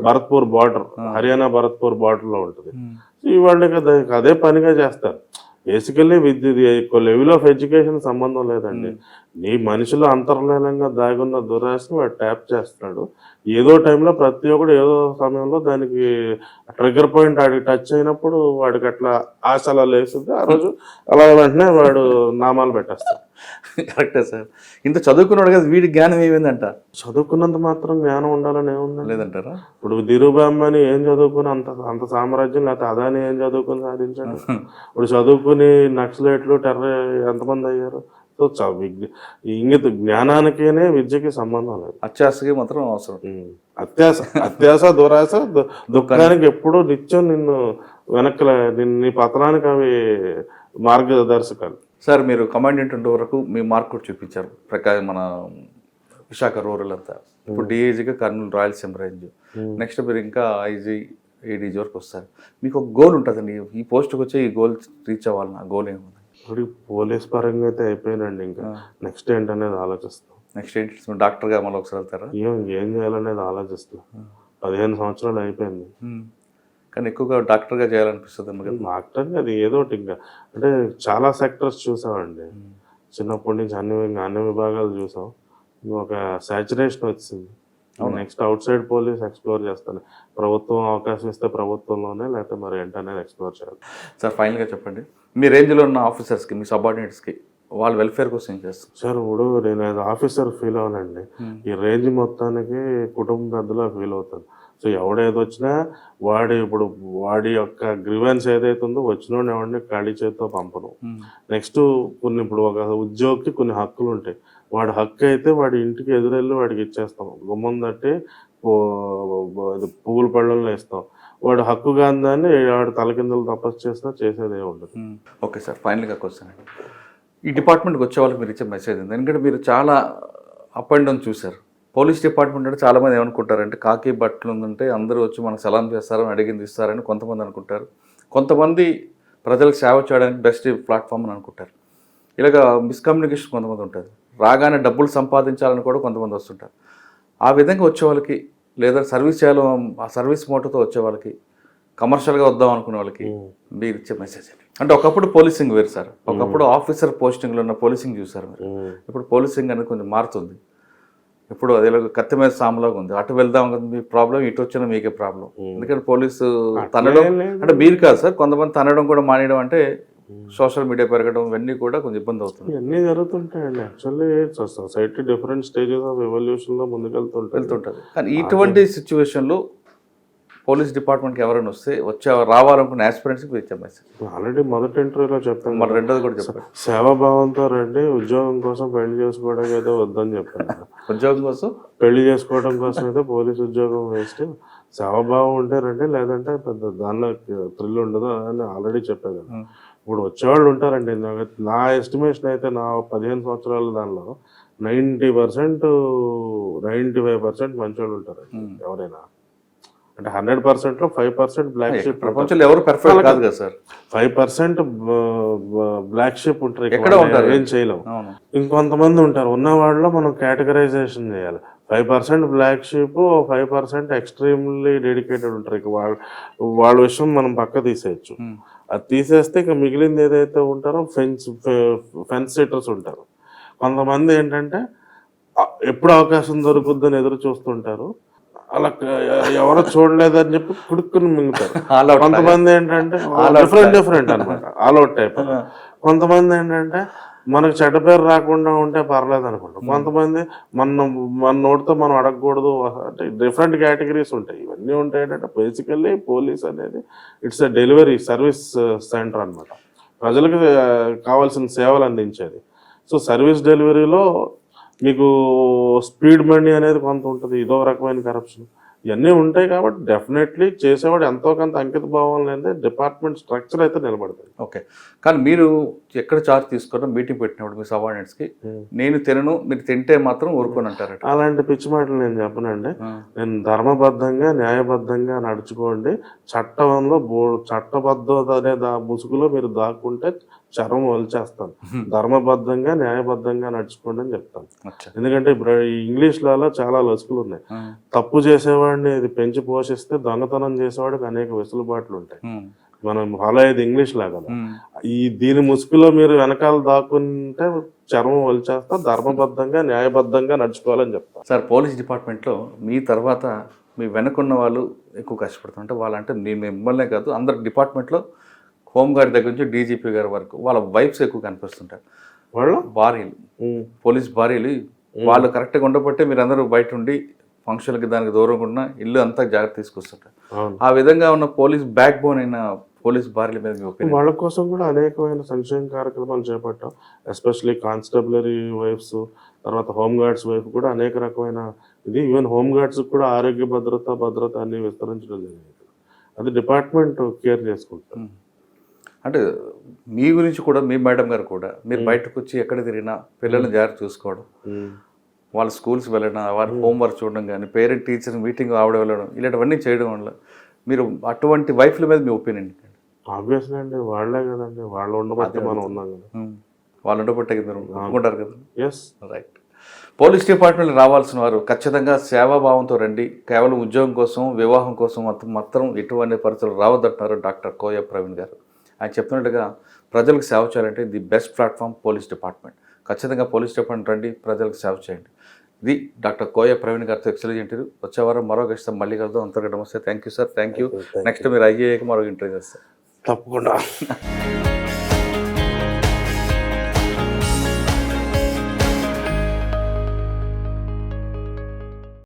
భరత్పూర్ బార్డర్, హర్యానా భరత్పూర్ బార్డర్ లో ఉంటుంది. ఈ వాళ్ళకి అదే పనిగా చేస్తారు. బేసికల్లీ లెవెల్ ఆఫ్ ఎడ్యుకేషన్ సంబంధం లేదండి. నీ మనిషిలో అంతర్లీనంగా దాగున్న దురాశని వాడు ట్యాప్ చేస్తున్నాడు. ఏదో టైంలో ప్రతి ఒక్కడు ఏదో సమయంలో దానికి ట్రిగ్గర్ పాయింట్ వాడికి టచ్ అయినప్పుడు వాడికి అట్లా ఆశ అలా లేస్తుంది, ఆ రోజు అలా వెంటనే వాడు నామాలు పెట్టేస్తాడు. కరెక్టే సార్. ఇంత చదువుకున్నాడు కదా, వీడి జ్ఞానం ఏమైందంట? చదువుకున్నంత మాత్రం జ్ఞానం ఉండాలని ఏముందండి? లేదంటారా? ఇప్పుడు ధీరుభాయ్ అంబానీ ఏం చదువుకుని అంత సామ్రాజ్యం, లేకపోతే అదాని ఏం చదువుకుని సాధించాడు? ఇప్పుడు చదువుకుని నక్సలైట్లు టెర్రర్ ఎంతమంది అయ్యారు? సో ఇంగిత జ్ఞానానికేనే విద్యకి సంబంధం లేదు, అత్యాశకి మాత్రం అవసరం. అత్యాశ దురాశ దుఃఖానికి ఎప్పుడూ నిత్యం నిన్ను వెనక్కి నీ పతనానికి అవి మార్గదర్శకాలు. సార్, మీరు కమాండెంట్ ఉండే వరకు మీ మార్క్ కూడా చూపించారు మన విశాఖ రూరల్ అంతా. ఇప్పుడు డిఐజీగా కర్నూలు రాయలసీమ రేంజ్, నెక్స్ట్ మీరు ఇంకా ఐజీ ఏడీజీ వరకు వస్తారు. మీకు ఒక గోల్ ఉంటుందండి, ఈ పోస్ట్కి వచ్చి ఈ గోల్ రీచ్ అవ్వాలని. ఆ గోల్ ఏముంది? ఇప్పుడు పోలీస్ పరంగా అయితే అయిపోయినండి, ఇంకా నెక్స్ట్ ఏంటనేది ఆలోచిస్తాం. నెక్స్ట్ ఏంటి? డాక్టర్గా మళ్ళీ ఒకసారి వెళ్తారా? ఏం చేయాలనేది ఆలోచిస్తాం. 15 సంవత్సరాలు అయిపోయింది, కానీ ఎక్కువగా డాక్టర్గా చేయాలనిపిస్తుంది. డాక్టర్గా అది ఏదో ఒకటి ఇంకా అంటే చాలా సెక్టర్స్ చూసామండి. చిన్నప్పటి నుంచి అన్ని విభాగాలు చూసాం. ఒక సాచురేషన్ వచ్చింది. Next out side police explore చేస్తాను. ప్రభుత్వం అవకాశం ఇస్తే ప్రభుత్వంలోనే, లేకపోతే మరి ఏంటనేది ఎక్స్ప్లోర్ చేయాలి. సార్, ఫైనల్గా చెప్పండి, మీ రేంజ్లో ఉన్న ఆఫీసర్స్కి, మీ సబార్డినేట్స్కి వాళ్ళ వెల్ఫేర్ కోసం ఏం చేస్తారు? సార్, ఇప్పుడు నేను యాజ్ ఆఫీసర్ ఫీల్ అవ్వనండి, ఈ రేంజ్ మొత్తానికి కుటుంబ పెద్దలా ఫీల్ అవుతాను. సో ఎవడేది వచ్చినా వాడి యొక్క గ్రీవెన్స్ ఏదైతే ఉందో వచ్చినోడిని ఎవరిని ఖాళీ చేతితో పంపను. నెక్స్ట్ ఇప్పుడు ఒక ఉద్యోగికి కొన్ని హక్కులు ఉంటాయి. వాడి హక్కు అయితే వాడి ఇంటికి ఎదురెళ్ళి వాడికి ఇచ్చేస్తాం, గుమ్మం తట్టి పువ్వుల పళ్ళల్లో ఇస్తాం. వాడు హక్కు కాని దాన్ని వాడు తలకిందలు తపస్సు చేసినా చేసేదే ఉండదు. ఓకే సార్, ఫైనల్గా క్వశ్చన్ అండి, ఈ డిపార్ట్మెంట్కి వచ్చే వాళ్ళకి మీరు ఇచ్చే మెసేజ్ ఉంది. ఎందుకంటే మీరు చాలా అప్ అండ్ డౌన్ చూశారు. పోలీస్ డిపార్ట్మెంట్ అంటే చాలామంది ఏమనుకుంటారంటే కాకి బట్టలు ఉందంటే అందరూ వచ్చి మనకు సలాం చేస్తారని, అడిగింది ఇస్తారని కొంతమంది అనుకుంటారు. కొంతమంది ప్రజలకు సేవ చేయడానికి బెస్ట్ ప్లాట్ఫామ్ అని అనుకుంటారు. ఇలాగ మిస్కమ్యూనికేషన్ కొంతమంది ఉంటుంది. రాగానే డబ్బులు సంపాదించాలని కూడా కొంతమంది వస్తుంటారు. ఆ విధంగా వచ్చే వాళ్ళకి, లేదా సర్వీస్ చేయాలి ఆ సర్వీస్ మోటోతో వచ్చే వాళ్ళకి, కమర్షియల్గా వద్దాం అనుకునే వాళ్ళకి మీరు ఇచ్చే మెసేజ్ ఏంటి? అంటే ఒకప్పుడు పోలీసింగ్ వేరు సార్, ఒకప్పుడు ఆఫీసర్ పోస్టింగ్లో ఉన్న పోలీసింగ్ చూసారు మీరు. ఇప్పుడు పోలీసింగ్ అనేది కొంచెం మారుతుంది. ఇప్పుడు అది కత్తి మీద సాములాగా ఉంది. అటు వెళ్దాం కదా మీ ప్రాబ్లం, ఇటు వచ్చినా మీకే ప్రాబ్లం. ఎందుకంటే పోలీసు తనడం అంటే మీరు కాదు సార్, కొంతమంది తనడం కూడా మానేయడం, అంటే సోషల్ మీడియా పెరగడం, ఇవన్నీ కూడా కొంచెం ఇబ్బంది అవుతుంది. ఇవన్నీ జరుగుతుంటాయండి. Actually society different stages of ఎవల్యూషన్లో వెళ్తుంటుంది. కానీ ఇటువంటి సిచ్యువేషన్లో పోలీస్ డిపార్ట్మెంట్కి ఎవరైనా రావాలనుకున్న ఆస్పిరెంట్స్కి ఇచ్చే మెసేజ్? ఆల్రెడీ మొదటి ఇంటర్వ్యూలో చెప్తాను, మరి రెండోది కూడా చెప్పారు, సేవాభావంతో రండి, ఉద్యోగం కోసం పెళ్లి చేసుకోవడం ఏదో వద్దని చెప్పాను. ఉద్యోగం కోసం పెళ్లి చేసుకోవడం కోసం అయితే పోలీస్ ఉద్యోగం వేస్ట్, సేవాభావం ఉంటే రండి, లేదంటే పెద్ద దానిలో థ్రిల్ ఉండదు అని ఆల్రెడీ చెప్పాను. ఇప్పుడు వచ్చేవాళ్ళు ఉంటారండి. నా ఎస్టిమేషన్ అయితే నా 15 సంవత్సరాల దానిలో 90% 95% మంచోళ్ళు ఉంటారు ఎవరైనా. అంటే 100%లో 5% బ్లాక్ షిప్. ప్రపంచంలో ఎవరు పర్ఫెక్ట్ కాదు కదా సార్. 5% బ్లాక్ షిప్ ఉంటారు, ఎక్కడ ఉంటారు, ఏం చేయలేం. ఇంకొంతమంది ఉంటారు, ఉన్న వాళ్ళలో మనం కేటగరైజేషన్ చేయాలి. 5% బ్లాక్ షిప్, 5% ఎక్స్ట్రీమ్లీ డెడికేటెడ్ ఉంటారు. ఇక వాళ్ళ విషయం మనం పక్క తీసేయచ్చు. అది తీసేస్తే ఇక మిగిలింది ఏదైతే ఉంటారో ఫెన్స్ సెటర్స్ ఉంటారు. కొంతమంది ఏంటంటే ఎప్పుడు అవకాశం దొరుకుద్దని ఎదురు చూస్తుంటారు, అలా ఎవరో చూడలేదని చెప్పి కుడుక్కుని మింగుతారు. కొంతమంది ఏంటంటే డిఫరెంట్ అనమాట, ఆల్అౌట్ టైప్. కొంతమంది ఏంటంటే మనకు చెడ్డ పేరు రాకుండా ఉంటే పర్లేదు అనుకుంటాం. కొంతమంది మన నోటితో మనం అడగకూడదు, అంటే డిఫరెంట్ కేటగిరీస్ ఉంటాయి. ఇవన్నీ ఉంటాయి. ఏంటంటే బేసికల్లీ పోలీస్ అనేది it's a delivery service centre అనమాట, ప్రజలకు కావాల్సిన సేవలు అందించేది. సో సర్వీస్ డెలివరీలో మీకు స్పీడ్ మనీ అనేది కొంత ఉంటుంది, ఇదో రకమైన కరప్షన్, ఇవన్నీ ఉంటాయి. కాబట్టి డెఫినెట్లీ చేసేవాడు ఎంతో కొంత అంకిత భావం లేదే డిపార్ట్మెంట్ స్ట్రక్చర్ అయితే నిలబడుతుంది. ఓకే, కానీ మీరు ఎక్కడ చార్జ్ తీసుకున్నా మీటింగ్ పెట్టినప్పుడు మీ సబార్డినేట్స్కి నేను తినను, మీరు తింటే మాత్రం ఊరుకొని అంటారు. అలాంటి పిచ్చి మాటలు నేను చెప్పనండి. నేను ధర్మబద్ధంగా న్యాయబద్ధంగా నడుచుకోండి, చట్టబద్ధత అనే ముసుగులో మీరు దాక్కుంటే చర్మం వలిచేస్తాను. ధర్మబద్ధంగా న్యాయబద్ధంగా నడుచుకోండి అని చెప్తాను. ఎందుకంటే ఇంగ్లీష్లలో చాలా లసుకులు ఉన్నాయి. తప్పు చేసేవాడిని ఇది పెంచి పోషిస్తే దొంగతనం చేసేవాడికి అనేక వెసులుబాట్లు ఉంటాయి. మనం ఫాలో అయ్యేది ఇంగ్లీష్ లా కదా. దీని ముసుగులో మీరు వెనకాల దాక్కుంటే చర్మం వలిచేస్తా, ధర్మబద్ధంగా న్యాయబద్ధంగా నడుచుకోవాలని చెప్తా. సార్ పోలీస్ డిపార్ట్మెంట్లో మీ తర్వాత మీ వెనకున్న వాళ్ళు ఎక్కువ కష్టపడుతారు. అంటే వాళ్ళంటే నేను మిమ్మల్నే కాదు అందరు డిపార్ట్మెంట్లో హోంగార్డ్ దగ్గర నుంచి డీజీపీ గారి వరకు వాళ్ళ వైఫ్స్ ఎక్కువ కనిపిస్తుంటారు. వాళ్ళ భార్యలు, పోలీస్ భార్యలు వాళ్ళు కరెక్ట్గా ఉండబట్టే మీరు అందరూ బయట ఉండి ఫంక్షన్కి దానికి దూరంగా ఉన్న ఇల్లు అంతా జాగ్రత్త తీసుకొస్తుంటారు. ఆ విధంగా ఉన్న పోలీస్ బ్యాక్ బోన్ అయిన పోలీస్ భార్యల మీద మీ ఒపీనియన్? వాళ్ళ కోసం కూడా అనేకమైన సంక్షేమ కార్యక్రమాలు చేపట్టాం. ఎస్పెషల్లీ కానిస్టేబులరీ వైఫ్స్, తర్వాత హోమ్ గార్డ్స్ వైఫ్ కూడా అనేక రకమైన ఇది. ఈవెన్ హోమ్ గార్డ్స్ కూడా ఆరోగ్య భద్రత అన్ని విస్తరించడం జరిగింది. అది డిపార్ట్మెంట్ కేర్ చేసుకుంటారు. అంటే మీ గురించి కూడా మీ మేడం గారు కూడా మీరు బయటకు వచ్చి ఎక్కడ తిరిగినా పిల్లల్ని జాగ్రత్త చూసుకోవడం, వాళ్ళ స్కూల్స్ వెళ్ళడం, వాళ్ళ హోంవర్క్ చూడడం కానీ, పేరెంట్ టీచర్ మీటింగ్ ఆవిడ వెళ్ళడం, ఇలాంటివన్నీ చేయడం వల్ల మీరు అటువంటి వైఫ్ల మీద మీ ఒపీనియన్? ఆబ్వియస్లీ అండి, వాళ్ళే కదండి, వాళ్ళు ఉండబట్టి మనం ఉన్నాం కదా. వాళ్ళు ఉండబట్టే మీరు ఒప్పుకుంటారు కదా. Yes, right. పోలీస్ డిపార్ట్మెంట్ రావాల్సిన వారు ఖచ్చితంగా సేవాభావంతో రండి. కేవలం ఉద్యోగం కోసం, వివాహం కోసం మాత్రం ఎటువంటి పరిస్థితులు రావద్దంటున్నారు డాక్టర్ కోయ ప్రవీణ్ గారు. ఆయన చెప్తున్నట్టుగా ప్రజలకు సేవ చేయాలంటే the best platform police department. ఖచ్చితంగా పోలీస్ డిపార్ట్మెంట్ రండి, ప్రజలకు సేవ చేయండి. ఇది డాక్టర్ కోయ ప్రవీణ్ గారితో ఎక్సలెంట్ ఇంటర్వ్యూ. వచ్చే వారం మరో గెస్ట్ మళ్ళీ కలుద్దాం. అంతర్గతం వస్తే thank you sir. Thank you. Next మీరు అయ్యాక మరో ఇంటర్వ్యూ చేస్తారు తప్పకుండా.